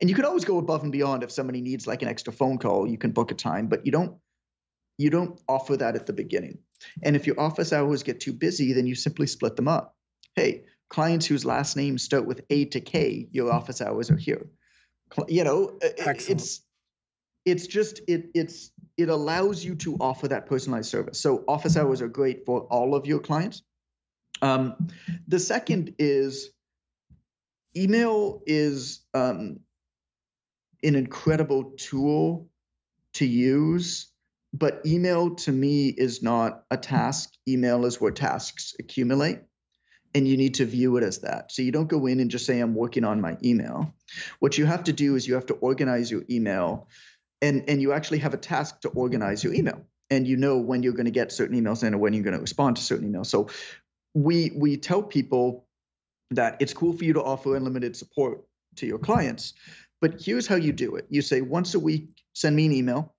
And you can always go above and beyond. If somebody needs like an extra phone call, you can book a time, but you don't offer that at the beginning. And if your office hours get too busy, then you simply split them up. Hey, clients whose last names start with A to K, your office hours are here. You know, it allows you to offer that personalized service. So office hours are great for all of your clients. The second is email is an incredible tool to use. But email to me is not a task. Email is where tasks accumulate, and you need to view it as that. So you don't go in and just say, I'm working on my email. What you have to do is you have to organize your email, and you actually have a task to organize your email. And you know when you're going to get certain emails in or when you're going to respond to certain emails. So we tell people that it's cool for you to offer unlimited support to your clients, but here's how you do it. You say once a week, send me an email.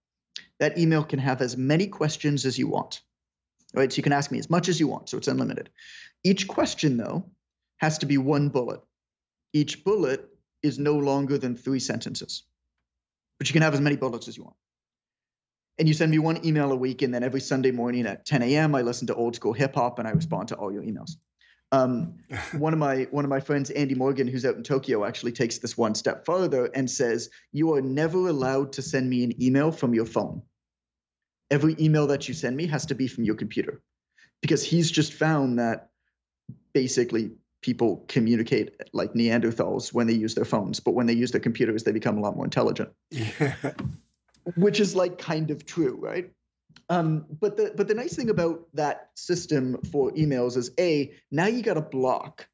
That email can have as many questions as you want, right? So you can ask me as much as you want, so it's unlimited. Each question, though, has to be 1 bullet. Each bullet is no longer than 3 sentences, but you can have as many bullets as you want. And you send me 1 email a week, and then every Sunday morning at 10 a.m., I listen to old school hip hop and I respond to all your emails. One of my friends, Andy Morgan, who's out in Tokyo, actually takes this one step further and says, you are never allowed to send me an email from your phone. Every email that you send me has to be from your computer, because he's just found that basically people communicate like Neanderthals when they use their phones, but when they use their computers, they become a lot more intelligent. Yeah. Which is like kind of true, right? But the nice thing about that system for emails is now you got a block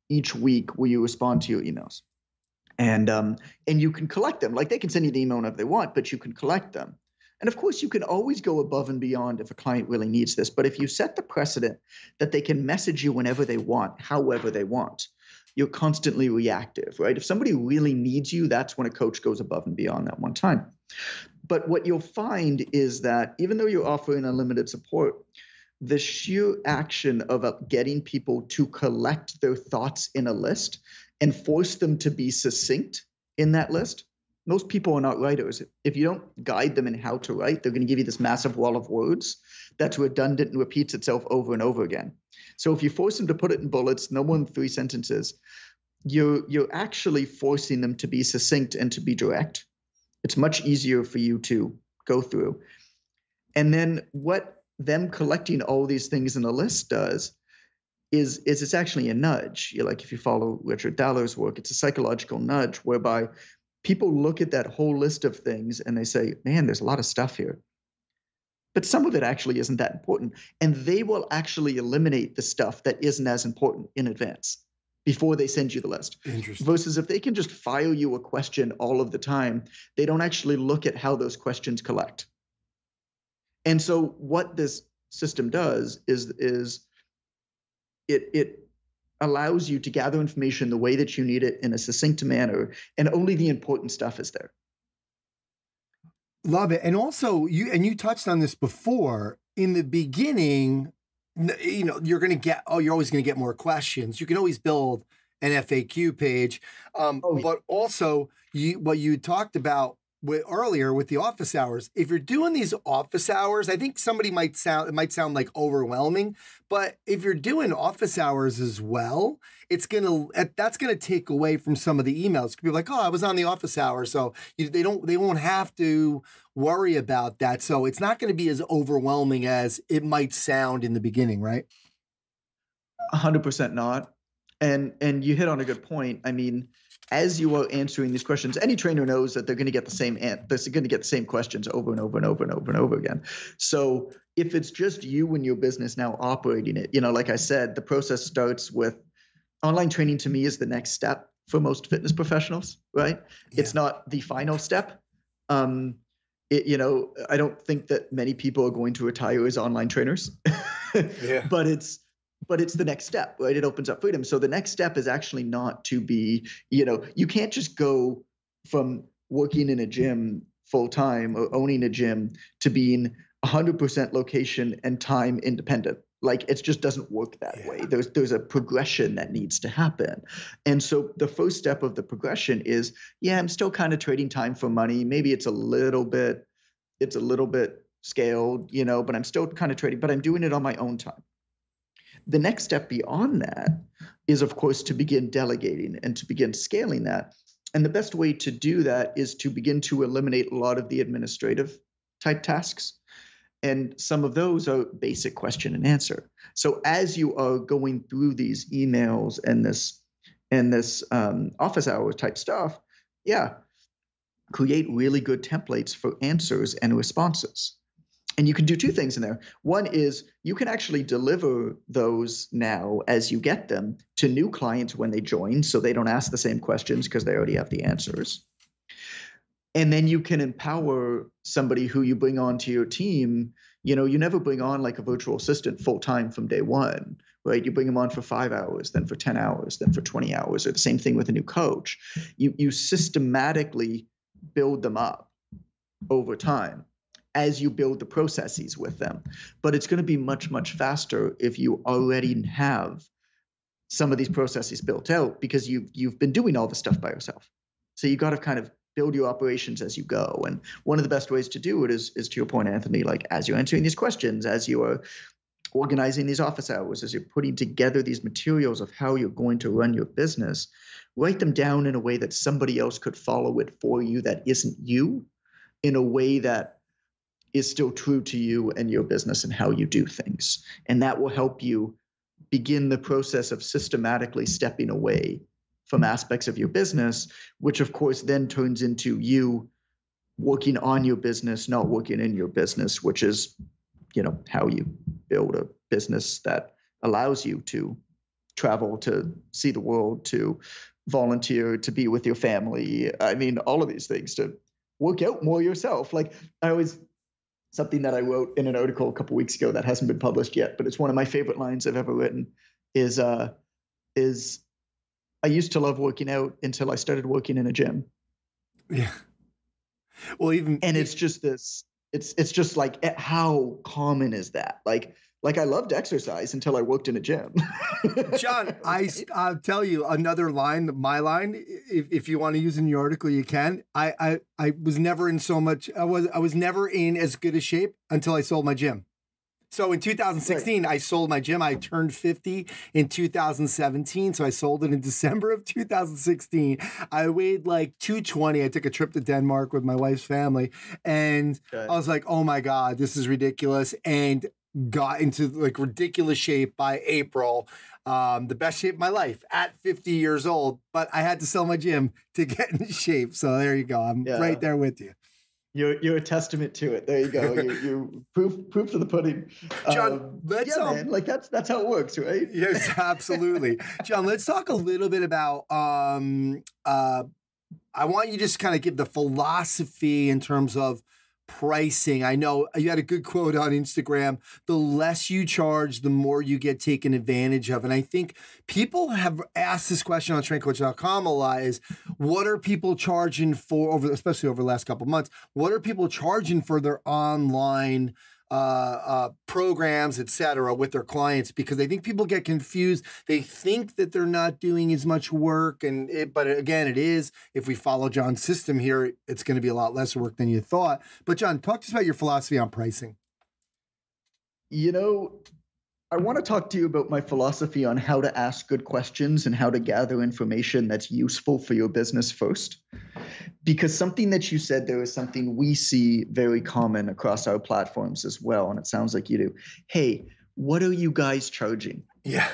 each week where you respond to your emails, and you can collect them. Like they can send you the email whenever they want, but you can collect them. And of course, you can always go above and beyond if a client really needs this. But if you set the precedent that they can message you whenever they want, however they want, you're constantly reactive, right? If somebody really needs you, that's when a coach goes above and beyond that one time. But what you'll find is that even though you're offering unlimited support, the sheer action of getting people to collect their thoughts in a list and force them to be succinct in that list, most people are not writers. If you don't guide them in how to write, they're going to give you this massive wall of words that's redundant and repeats itself over and over again. So if you force them to put it in bullets, no more than 3 sentences, you're actually forcing them to be succinct and to be direct. It's much easier for you to go through. And then what them collecting all these things in a list does is it's actually a nudge. Like if you follow Richard Daller's work, it's a psychological nudge whereby people look at that whole list of things and they say, man, there's a lot of stuff here. But some of it actually isn't that important. And they will actually eliminate the stuff that isn't as important in advance before they send you the list. Interesting. Versus if they can just fire you a question all of the time, they don't actually look at how those questions collect. And so what this system does is it allows you to gather information the way that you need it in a succinct manner, and only the important stuff is there. Love it. And also you touched on this before in the beginning, you're always going to get more questions. You can always build an FAQ page. But also what you talked about earlier with the office hours, if you're doing these office hours, I think it might sound like overwhelming, but if you're doing office hours as well, that's going to take away from some of the emails. People like, oh, I was on the office hour. So they won't have to worry about that. So it's not going to be as overwhelming as it might sound in the beginning, right? 100% not. And you hit on a good point. I mean, as you are answering these questions, any trainer knows that they're going to get the same questions over and over and over and over and over again. So if it's just you and your business now operating it, like I said, the process starts with online training. To me is the next step for most fitness professionals, right? Yeah. It's not the final step. I don't think that many people are going to retire as online trainers, yeah. But it's the next step, right? It opens up freedom. So the next step is actually not to be, you can't just go from working in a gym full time or owning a gym to being 100% location and time independent. Like it just doesn't work that way. There's a progression that needs to happen. And so the first step of the progression is, I'm still kind of trading time for money. Maybe it's a little bit scaled, but I'm still kind of trading, but I'm doing it on my own time. The next step beyond that is, of course, to begin delegating and to begin scaling that. And the best way to do that is to begin to eliminate a lot of the administrative type tasks. And some of those are basic question and answer. So as you are going through these emails and this office hour type stuff, create really good templates for answers and responses. And you can do 2 things in there. One is you can actually deliver those now as you get them to new clients when they join, so they don't ask the same questions because they already have the answers. And then you can empower somebody who you bring onto your team. You never bring on like a virtual assistant full time from day one, right? You bring them on for 5 hours, then for 10 hours, then for 20 hours, or the same thing with a new coach. You systematically build them up over time as you build the processes with them. But it's going to be much, much faster if you already have some of these processes built out because you've been doing all the stuff by yourself. So you got to kind of build your operations as you go. And one of the best ways to do it is to your point, Anthony, like as you're answering these questions, as you are organizing these office hours, as you're putting together these materials of how you're going to run your business, write them down in a way that somebody else could follow it for you that isn't you, in a way that is still true to you and your business and how you do things. And that will help you begin the process of systematically stepping away from aspects of your business, which of course then turns into you working on your business, not working in your business, which is, how you build a business that allows you to travel, to see the world, to volunteer, to be with your family. I mean, all of these things, to work out more yourself. Like something that I wrote in an article a couple weeks ago that hasn't been published yet, but it's one of my favorite lines I've ever written is I used to love working out until I started working in a gym. Yeah. Well, it's just this, it's just like, how common is that? Like I loved exercise until I worked in a gym. Jon, I'll tell you another line, my line, if you want to use in your article, you can. I was never in I was never in as good a shape until I sold my gym. So in 2016, right. I sold my gym. I turned 50 in 2017. So I sold it in December of 2016. I weighed like 220. I took a trip to Denmark with my wife's family. And I was like, oh my God, this is ridiculous. And got into like ridiculous shape by April. The best shape of my life at 50 years old. But I had to sell my gym to get in shape. So there you go. I'm right there with you. You're a testament to it. There you go. You proof to the pudding. Jon, man, like that's how it works, right? Yes, absolutely. Jon, let's talk a little bit about I want you to just kind of give the philosophy in terms of pricing. I know you had a good quote on Instagram. The less you charge, the more you get taken advantage of. And I think people have asked this question on strengthcoach.com a lot is, what are people charging for, especially over the last couple of months, what are people charging for their online programs, et cetera, with their clients? Because I think people get confused. They think that they're not doing as much work, but again, it is. If we follow Jon's system here, it's going to be a lot less work than you thought. But Jon, talk to us about your philosophy on pricing. I want to talk to you about my philosophy on how to ask good questions and how to gather information that's useful for your business first. Because something that you said there is something we see very common across our platforms as well. And it sounds like you do. Hey, what are you guys charging? Yeah.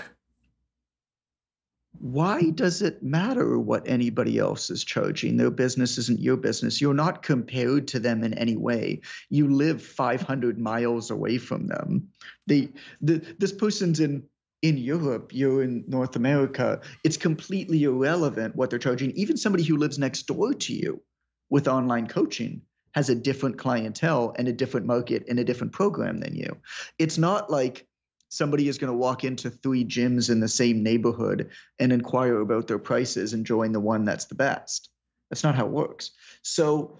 Why does it matter what anybody else is charging? Their business isn't your business. You're not compared to them in any way. You live 500 miles away from them. This person's in Europe, you're in North America. It's completely irrelevant what they're charging. Even somebody who lives next door to you with online coaching has a different clientele and a different market and a different program than you. It's not like somebody is going to walk into 3 gyms in the same neighborhood and inquire about their prices and join the one that's the best. That's not how it works. So,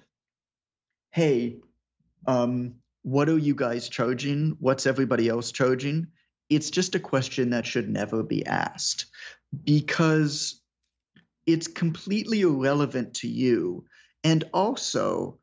hey, what are you guys charging? What's everybody else charging? It's just a question that should never be asked because it's completely irrelevant to you. And also,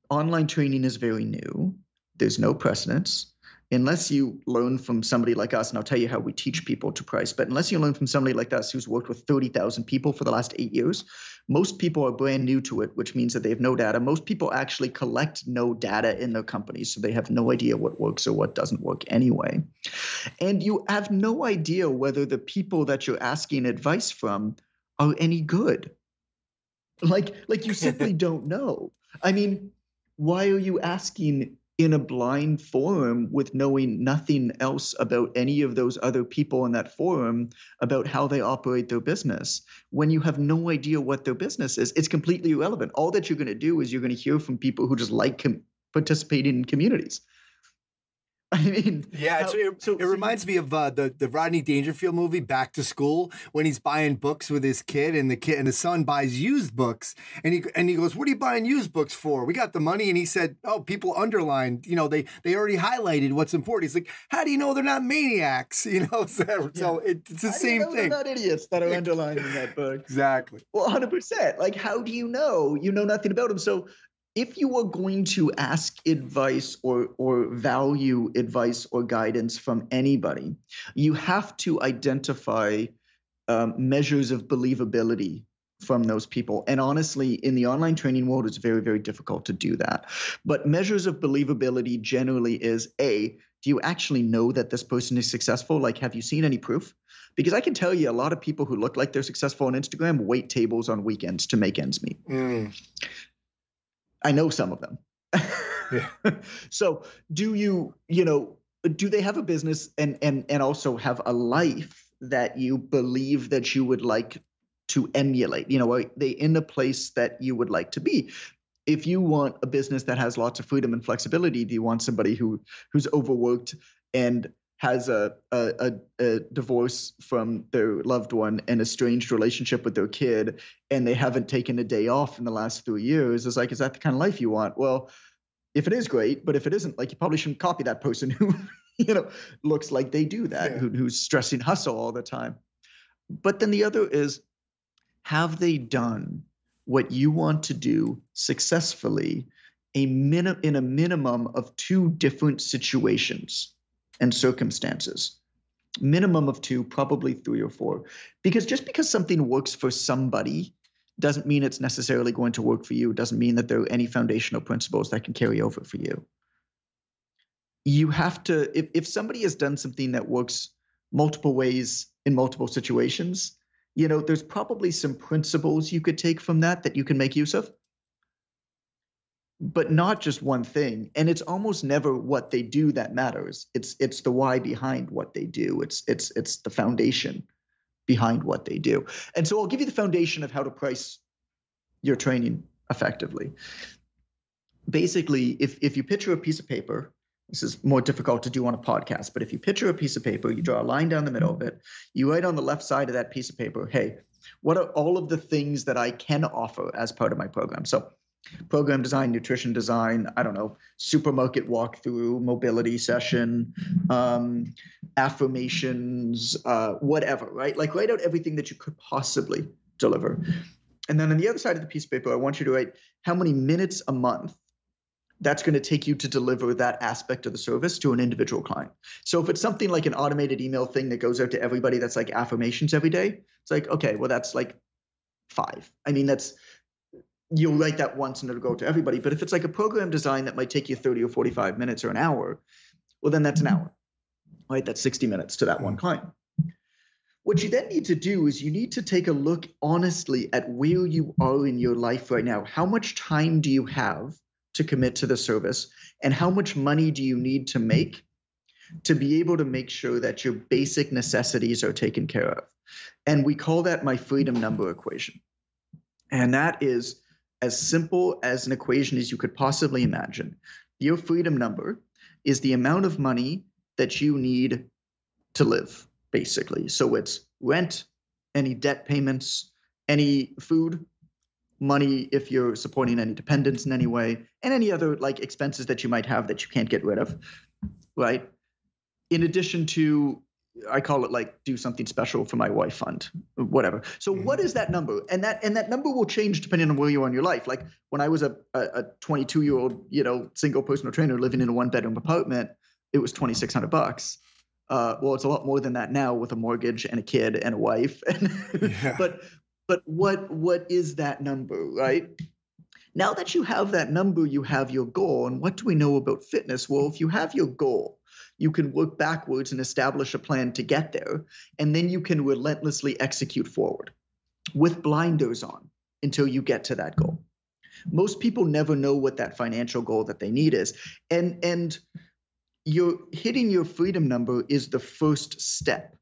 online training is very new. There's no precedence. Unless you learn from somebody like us, and I'll tell you how we teach people to price, but unless you learn from somebody like us who's worked with 30,000 people for the last 8 years, most people are brand new to it, which means that they have no data. Most people actually collect no data in their companies, so they have no idea what works or what doesn't work anyway. And you have no idea whether the people that you're asking advice from are any good. Like you simply don't know. I mean, why are you asking in a blind forum with knowing nothing else about any of those other people in that forum about how they operate their business when you have no idea what their business is? It's completely irrelevant. All that you're going to do is you're going to hear from people who just like participating in communities. I mean, yeah, it reminds me of the Rodney Dangerfield movie Back to School, when he's buying books with his kid, and the son buys used books, and he goes, "What are you buying used books for? We got the money." And he said, "Oh, people underlined, they already highlighted what's important." He's like, "How do you know they're not maniacs?" So it's the same thing. They're not idiots that are underlining that book. Exactly. Well, 100%. Like, how do you know? You know nothing about them. So if you are going to ask advice or value advice or guidance from anybody, you have to identify measures of believability from those people. And honestly, in the online training world, it's very, very difficult to do that. But measures of believability generally is A, do you actually know that this person is successful? Like, have you seen any proof? Because I can tell you a lot of people who look like they're successful on Instagram wait tables on weekends to make ends meet. I know some of them. Yeah. So do do they have a business and also have a life that you believe that you would like to emulate? Are they in a place that you would like to be? If you want a business that has lots of freedom and flexibility, do you want somebody who's overworked and has a divorce from their loved one and a estranged relationship with their kid, and they haven't taken a day off in the last 3 years? Is that the kind of life you want? Well, if it is, great, but if it isn't, you probably shouldn't copy that person who looks like they do that, who's stressing hustle all the time. But then the other is, have they done what you want to do successfully in a minimum of 2 different situations and circumstances? Minimum of 2, probably 3 or 4. Because just because something works for somebody doesn't mean it's necessarily going to work for you. It doesn't mean that there are any foundational principles that can carry over for you. You have to, if somebody has done something that works multiple ways in multiple situations, there's probably some principles you could take from that you can make use of, but not just one thing. And it's almost never what they do that matters. It's the why behind what they do. It's the foundation behind what they do. And so I'll give you the foundation of how to price your training effectively. Basically, if you picture a piece of paper, this is more difficult to do on a podcast, but if you picture a piece of paper, you draw a line down the middle of it, you write on the left side of that piece of paper, hey, what are all of the things that I can offer as part of my program? So program design, nutrition design, supermarket walkthrough, mobility session, affirmations, whatever, right? Write out everything that you could possibly deliver. And then on the other side of the piece of paper, I want you to write how many minutes a month that's going to take you to deliver that aspect of the service to an individual client. So if it's something like an automated email thing that goes out to everybody that's like affirmations every day, it's okay, well, that's 5. You'll write that once and it'll go to everybody. But if it's a program design that might take you 30 or 45 minutes or an hour, well, then that's an hour, right? That's 60 minutes to that one client. What you then need to do is you need to take a look honestly at where you are in your life right now. How much time do you have to commit to the service, and how much money do you need to make to be able to make sure that your basic necessities are taken care of? And we call that my freedom number equation. And that is as simple as an equation as you could possibly imagine. Your freedom number is the amount of money that you need to live, basically. So it's rent, any debt payments, any food, money if you're supporting any dependents in any way, and any other expenses that you might have that you can't get rid of, right? In addition to, I call it do something special for my wife fund, whatever. So what is that number? And that number will change depending on where you are in your life. When I was a 22-year-old, single personal trainer living in a 1-bedroom apartment, it was $2,600. Well, it's a lot more than that now with a mortgage and a kid and a wife. Yeah. But what is that number, right? Now that you have that number, you have your goal. And what do we know about fitness? Well, if you have your goal, you can work backwards and establish a plan to get there. And then you can relentlessly execute forward with blinders on until you get to that goal. Most people never know what that financial goal that they need is. And you're hitting your freedom number is the first step.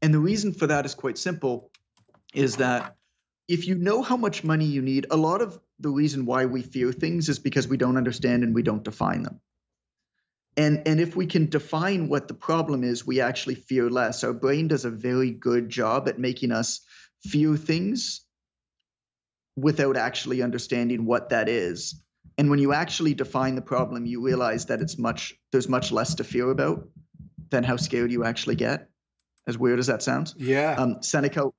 And the reason for that is quite simple, is that if you know how much money you need, a lot of the reason why we fear things is because we don't understand and we don't define them. And if we can define what the problem is, we actually fear less. Our brain does a very good job at making us fear things without actually understanding what that is. And when you actually define the problem, you realize that there's much less to fear about than how scared you actually get. As weird as that sounds. Yeah. Seneca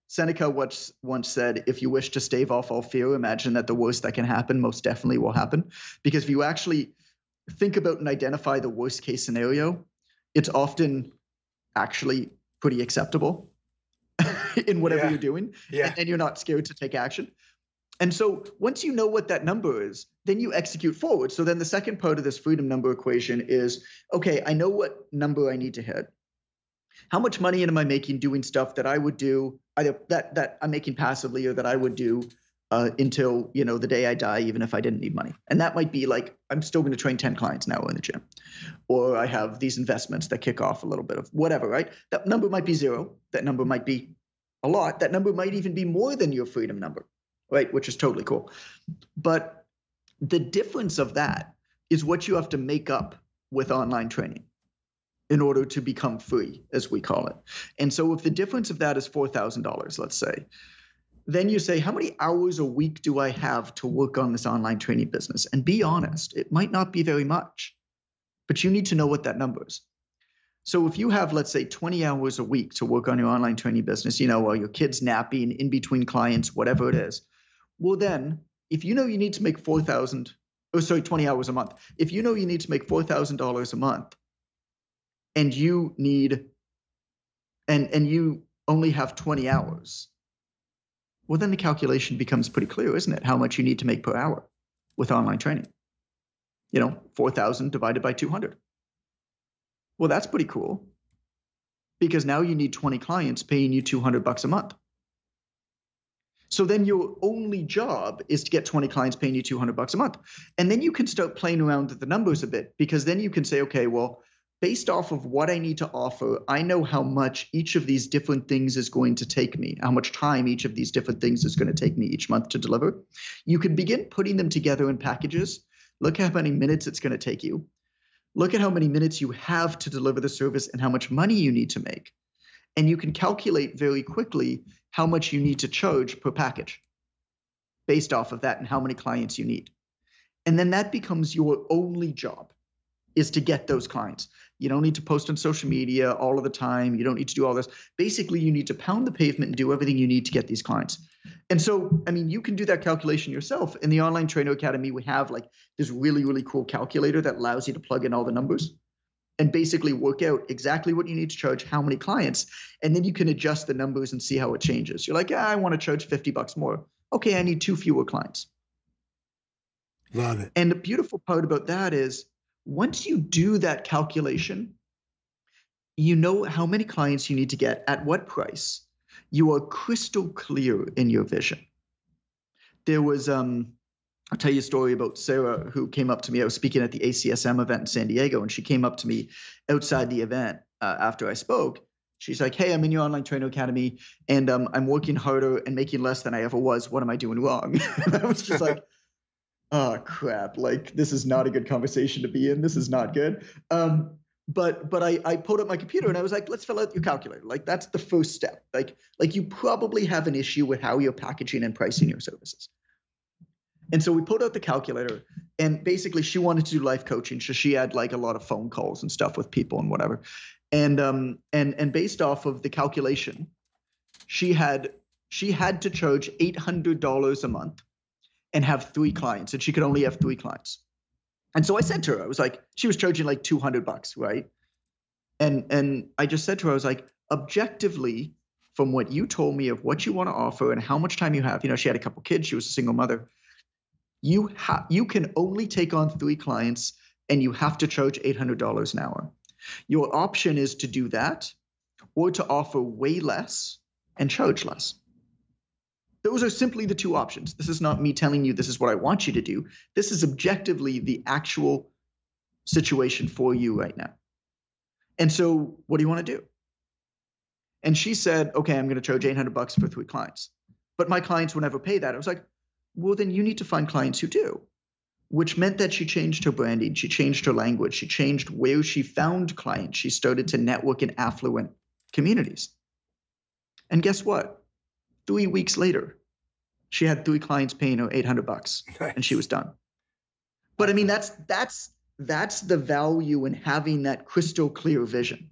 once said, if you wish to stave off all fear, imagine that the worst that can happen most definitely will happen. Because if you actually think about and identify the worst case scenario, it's often actually pretty acceptable in whatever you're doing. Yeah. And you're not scared to take action. And so once you know what that number is, then you execute forward. So then the second part of this freedom number equation is, okay, I know what number I need to hit. How much money am I making doing stuff that I would do, either that I'm making passively or that I would do until, the day I die, even if I didn't need money. And that might be like, I'm still going to train 10 clients an hour in the gym. Or I have these investments that kick off a little bit of whatever, right? That number might be 0. That number might be a lot. That number might even be more than your freedom number, right? Which is totally cool. But the difference of that is what you have to make up with online training in order to become free, as we call it. And so if the difference of that is $4,000, let's say, then you say, how many hours a week do I have to work on this online training business? And be honest, it might not be very much, but you need to know what that number is. So if you have, let's say, 20 hours a week to work on your online training business, while your kid's napping, in between clients, whatever it is, well then, if you know you need to make 20 hours a month. If you know you need to make $4,000 a month, and you need, and you only have 20 hours, well, then the calculation becomes pretty clear, isn't it? How much you need to make per hour with online training. 4,000 divided by 200. Well, that's pretty cool, because now you need 20 clients paying you $200 a month. So then your only job is to get 20 clients paying you $200 a month. And then you can start playing around with the numbers a bit, because then you can say, okay, well, based off of what I need to offer, I know how much each of these different things is going to take me, how much time each of these different things is going to take me each month to deliver. You can begin putting them together in packages. Look how many minutes it's going to take you. Look at how many minutes you have to deliver the service and how much money you need to make. And you can calculate very quickly how much you need to charge per package based off of that and how many clients you need. And then that becomes your only job, is to get those clients. You don't need to post on social media all of the time. You don't need to do all this. Basically, you need to pound the pavement and do everything you need to get these clients. And so, you can do that calculation yourself. In the Online Trainer Academy, we have like this really, really cool calculator that allows you to plug in all the numbers and basically work out exactly what you need to charge, how many clients, and then you can adjust the numbers and see how it changes. You're like, I want to charge $50 more. Okay, I need 2 fewer clients. Love it. And the beautiful part about that is, once you do that calculation, you know how many clients you need to get at what price. You are crystal clear in your vision. There was, I'll tell you a story about Sarah, who came up to me. I was speaking at the ACSM event in San Diego, and she came up to me outside the event after I spoke. She's like, hey, I'm in your Online Trainer Academy, and I'm working harder and making less than I ever was. What am I doing wrong? And I was just like, oh, crap. Like, this is not a good conversation to be in. This is not good. But I pulled up my computer and I was like, let's fill out your calculator. Like, that's the first step. Like you probably have an issue with how you're packaging and pricing your services. And so we pulled out the calculator, and basically she wanted to do life coaching. So she had like a lot of phone calls and stuff with people and whatever. And based off of the calculation, she had to charge $800 a month and have 3 clients, and she could only have 3 clients. And so I said to her, I was like, she was charging like $200, right? And I just said to her, I was like, objectively, from what you told me of what you want to offer and how much time you have, she had a couple kids, she was a single mother. You can only take on 3 clients, and you have to charge $800 an hour. Your option is to do that, or to offer way less and charge less. Those are simply the 2 options. This is not me telling you this is what I want you to do. This is objectively the actual situation for you right now. And so what do you want to do? And she said, okay, I'm going to charge $800 for 3 clients. But my clients will never pay that. I was like, well, then you need to find clients who do, which meant that she changed her branding. She changed her language. She changed where she found clients. She started to network in affluent communities. And guess what? 3 weeks later, she had 3 clients paying her $800, and she was done. But that's the value in having that crystal clear vision,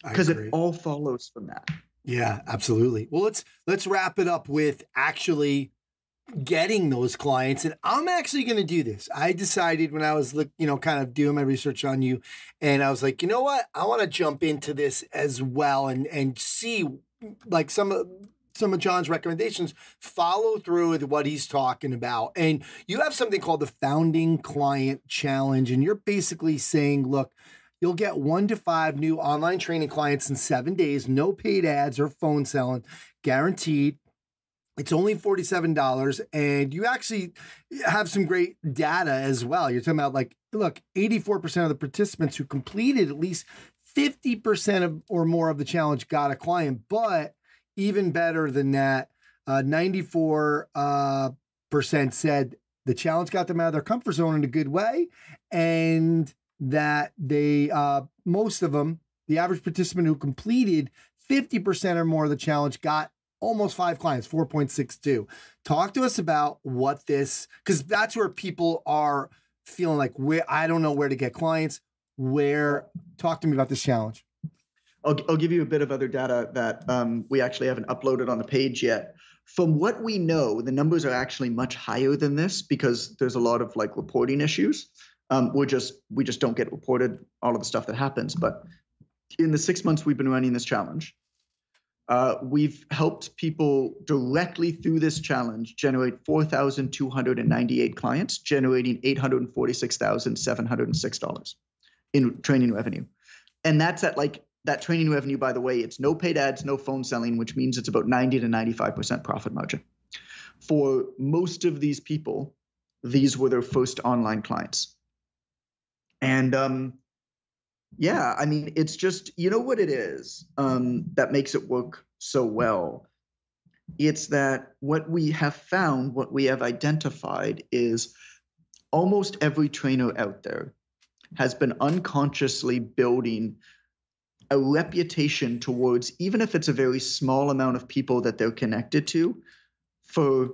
because it all follows from that. Yeah, absolutely. Well, let's wrap it up with actually getting those clients. And I'm actually going to do this. I decided when I was, kind of doing my research on you, and I was like, you know what? I want to jump into this as well and see like some some of Jon's recommendations, follow through with what he's talking about. And you have something called the Founding Client Challenge. And you're basically saying, look, you'll get 1 to 5 new online training clients in 7 days, no paid ads or phone selling, guaranteed. It's only $47, and you actually have some great data as well. You're talking about, like, look, 84% of the participants who completed at least 50% of or more of the challenge got a client, but even better than that, 94% said the challenge got them out of their comfort zone in a good way, and that they, most of them, the average participant who completed 50% or more of the challenge got almost 5 clients, 4.62. Talk to us about what this, because that's where people are feeling like, I don't know where to get clients. Talk to me about this challenge. I'll give you a bit of other data that we actually haven't uploaded on the page yet. From what we know, the numbers are actually much higher than this because there's a lot of like reporting issues. We just don't get reported all of the stuff that happens. But in the 6 months we've been running this challenge, we've helped people directly through this challenge generate 4,298 clients, generating $846,706 in training revenue. And that's at like that training revenue, by the way, it's no paid ads, no phone selling, which means it's about 90 to 95% profit margin. For most of these people, these were their first online clients. And yeah, I mean, it's just, you know what it is that makes it work so well? It's that what we have found, what we have identified is almost every trainer out there has been unconsciously building a reputation towards, even if it's a very small amount of people that they're connected to, for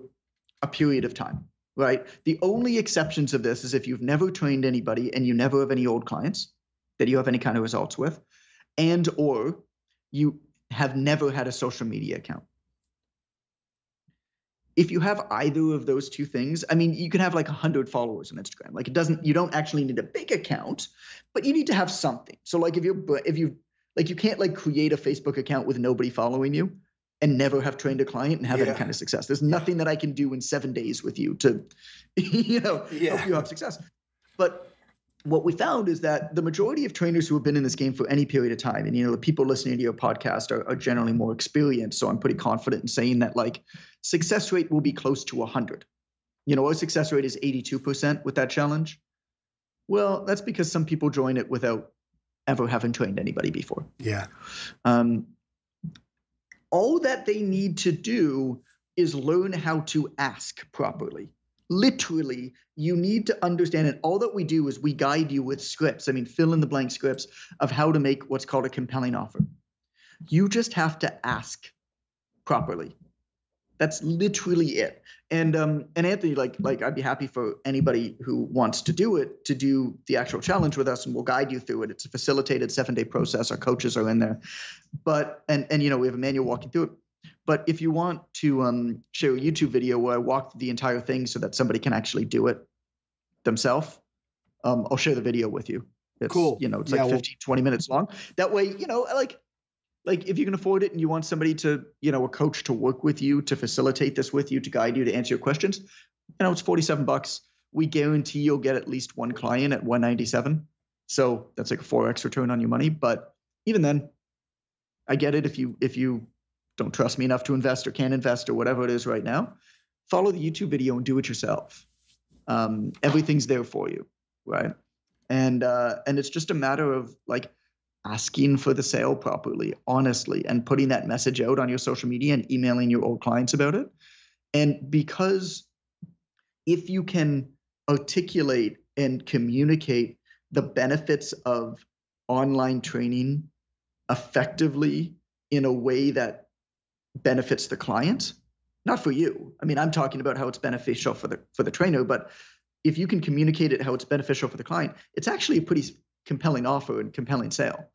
a period of time, right? The only exceptions of this is if you've never trained anybody and you never have any old clients that you have any kind of results with, and or you have never had a social media account. If you have either of those two things, I mean, you can have like 100 followers on Instagram. Like you don't actually need a big account, but you need to have something. So like if you can't like create a Facebook account with nobody following you and never have trained a client and have any kind of success. There's nothing that I can do in 7 days with you to, help you have success. But what we found is that the majority of trainers who have been in this game for any period of time, and the people listening to your podcast are generally more experienced. So I'm pretty confident in saying that like success rate will be close to 100. Our success rate is 82% with that challenge. Well, that's because some people join it without ever having trained anybody before. Yeah. All that they need to do is learn how to ask properly. Literally, you need to understand it. All that we do is we guide you with scripts. I mean, fill in the blank scripts of how to make what's called a compelling offer. You just have to ask properly. That's literally it. And Anthony, like I'd be happy for anybody who wants to do it to do the actual challenge with us, and we'll guide you through it. It's a facilitated 7-day process. Our coaches are in there, but we have a manual walking through it. But if you want to share a YouTube video where I walk through the entire thing so that somebody can actually do it themselves, I'll share the video with you. It's, cool. It's like 15, 20 minutes long. That way, like if you can afford it and you want somebody to, a coach to work with you, to facilitate this with you, to guide you, to answer your questions, it's $47. We guarantee you'll get at least one client at $197. So that's like a 4x return on your money. But even then, I get it. If you don't trust me enough to invest or can't invest or whatever it is right now, follow the YouTube video and do it yourself. Everything's there for you, right? And it's just a matter of like asking for the sale properly, honestly, and putting that message out on your social media and emailing your old clients about it. And because if you can articulate and communicate the benefits of online training effectively in a way that benefits the client, not for you. I mean, I'm talking about how it's beneficial for the trainer, but if you can communicate it how it's beneficial for the client, it's actually a pretty compelling offer and compelling sale.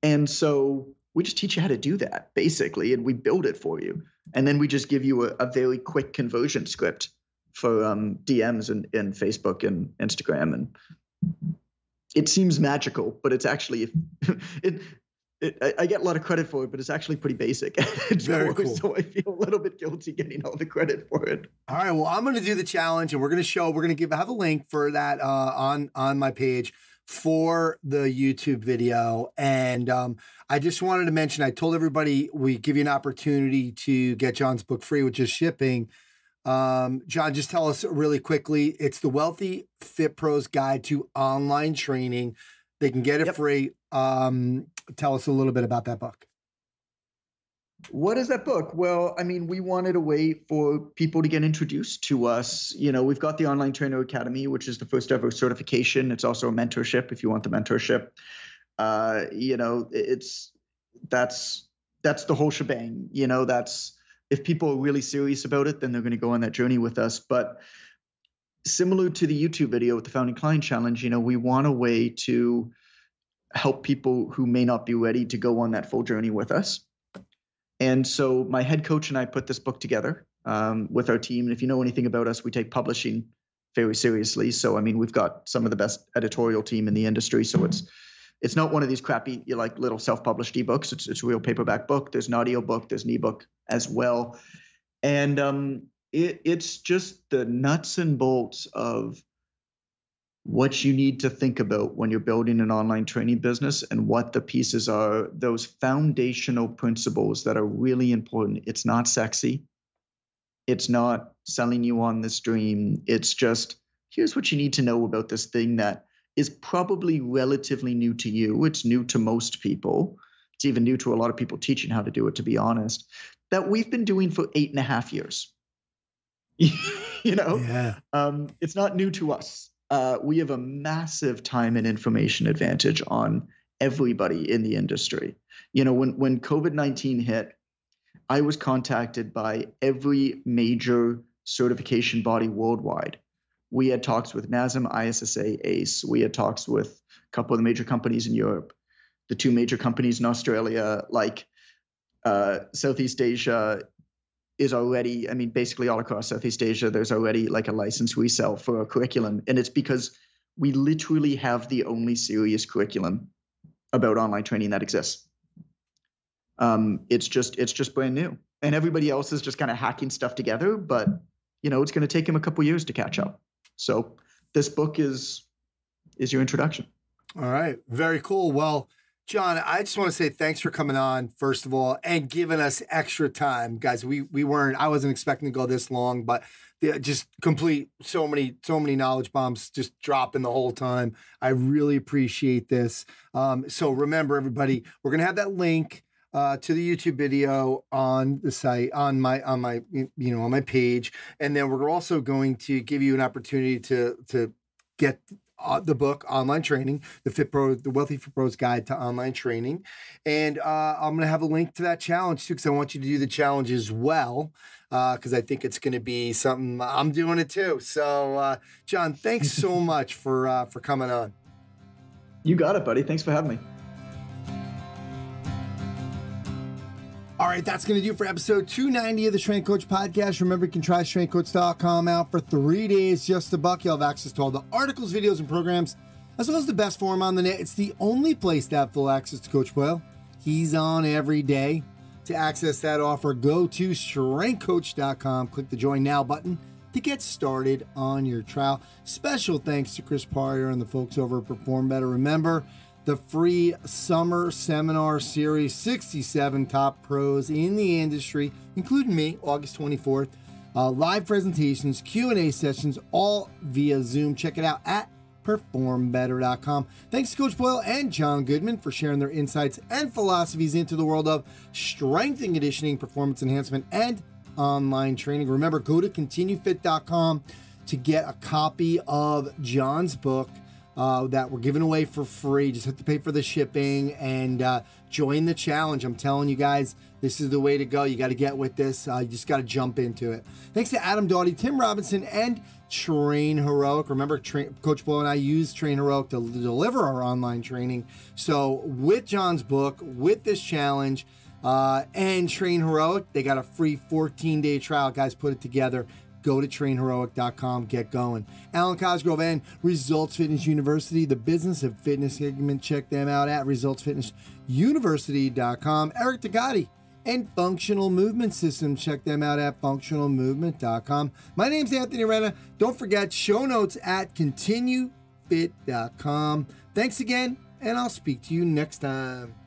And so we just teach you how to do that basically, and we build it for you. And then we just give you a very quick conversion script for DMs and Facebook and Instagram. And it seems magical, but it's actually I get a lot of credit for it, but it's actually pretty basic. Very cool. So I feel a little bit guilty getting all the credit for it. All right. Well, I'm going to do the challenge, and we're going to have a link for that on my page for the YouTube video. And I just wanted to mention, I told everybody we give you an opportunity to get Jon's book free with just shipping. Jon, just tell us really quickly. It's the Wealthy Fit Pro's Guide to Online Training. They can get it free. Tell us a little bit about that book. What is that book? Well, I mean, we wanted a way for people to get introduced to us. You know, we've got the Online Trainer Academy, which is the first ever certification. It's also a mentorship if you want the mentorship. You know, that's the whole shebang. You know, that's, if people are really serious about it, then they're going to go on that journey with us. But similar to the YouTube video with the Founding Client Challenge, you know, we want a way to help people who may not be ready to go on that full journey with us. And so my head coach and I put this book together with our team. And if you know anything about us, we take publishing very seriously. So, I mean, we've got some of the best editorial team in the industry. So it's not one of these crappy, like little self-published ebooks. It's a real paperback book. There's an audio book. There's an ebook as well. And it's just the nuts and bolts of what you need to think about when you're building an online training business and what the pieces are, those foundational principles that are really important. It's not sexy. It's not selling you on this dream. It's just, here's what you need to know about this thing that is probably relatively new to you. It's new to most people. It's even new to a lot of people teaching how to do it, to be honest, that we've been doing for 8.5 years. You know, it's not new to us. We have a massive time and information advantage on everybody in the industry. You know, when COVID-19 hit, I was contacted by every major certification body worldwide. We had talks with NASM, ISSA, ACE. We had talks with a couple of the major companies in Europe, the 2 major companies in Australia, like Southeast Asia is already, I mean, basically all across Southeast Asia, there's already like a license we sell for a curriculum. And it's because we literally have the only serious curriculum about online training that exists. It's just brand new. And everybody else is just kind of hacking stuff together, but you know, it's going to take them a couple years to catch up. So this book is your introduction. All right. Very cool. Well, Jon, I just want to say thanks for coming on, first of all, and giving us extra time. Guys, I wasn't expecting to go this long, but just complete so many knowledge bombs just dropping the whole time. I really appreciate this. So remember, everybody, we're going to have that link to the YouTube video on the site, on my page. And then we're also going to give you an opportunity to get the book, Online Training, the Wealthy Fit Pro's Guide to Online Training. And I'm going to have a link to that challenge too, because I want you to do the challenge as well, because I think it's going to be something, I'm doing it too. So Jon, thanks so much for coming on. You got it, buddy. Thanks for having me. All right, that's going to do for episode 290 of the Strength Coach Podcast. Remember, you can try strengthcoach.com out for 3 days, just $1. You'll have access to all the articles, videos, and programs, as well as the best forum on the net. It's the only place to have full access to Coach Boyle. He's on every day. To access that offer, go to strengthcoach.com. Click the Join Now button to get started on your trial. Special thanks to Chris Parrier and the folks over at Perform Better. Remember, the free summer seminar series, 67 top pros in the industry, including me, August 24th. Live presentations, Q&A sessions, all via Zoom. Check it out at performbetter.com. Thanks to Coach Boyle and Jon Goodman for sharing their insights and philosophies into the world of strength and conditioning, performance enhancement, and online training. Remember, go to continuefit.com to get a copy of Jon's book that we're giving away for free. Just have to pay for the shipping and join the challenge. I'm telling you guys, this is the way to go. You got to get with this. You just got to jump into it. Thanks to Adam Doughty, Tim Robinson, and Train Heroic. Remember, Coach Boyle and I use Train Heroic to deliver our online training. So with Jon's book, with this challenge, and Train Heroic, they got a free 14-day trial. Guys, put it together. go to trainheroic.com, get going. Alan Cosgrove and Results Fitness University, the business of fitness segment. Check them out at resultsfitnessuniversity.com. Eric Tagati and Functional Movement Systems. Check them out at functionalmovement.com. My name's Anthony Arena. Don't forget show notes at continuefit.com. Thanks again, and I'll speak to you next time.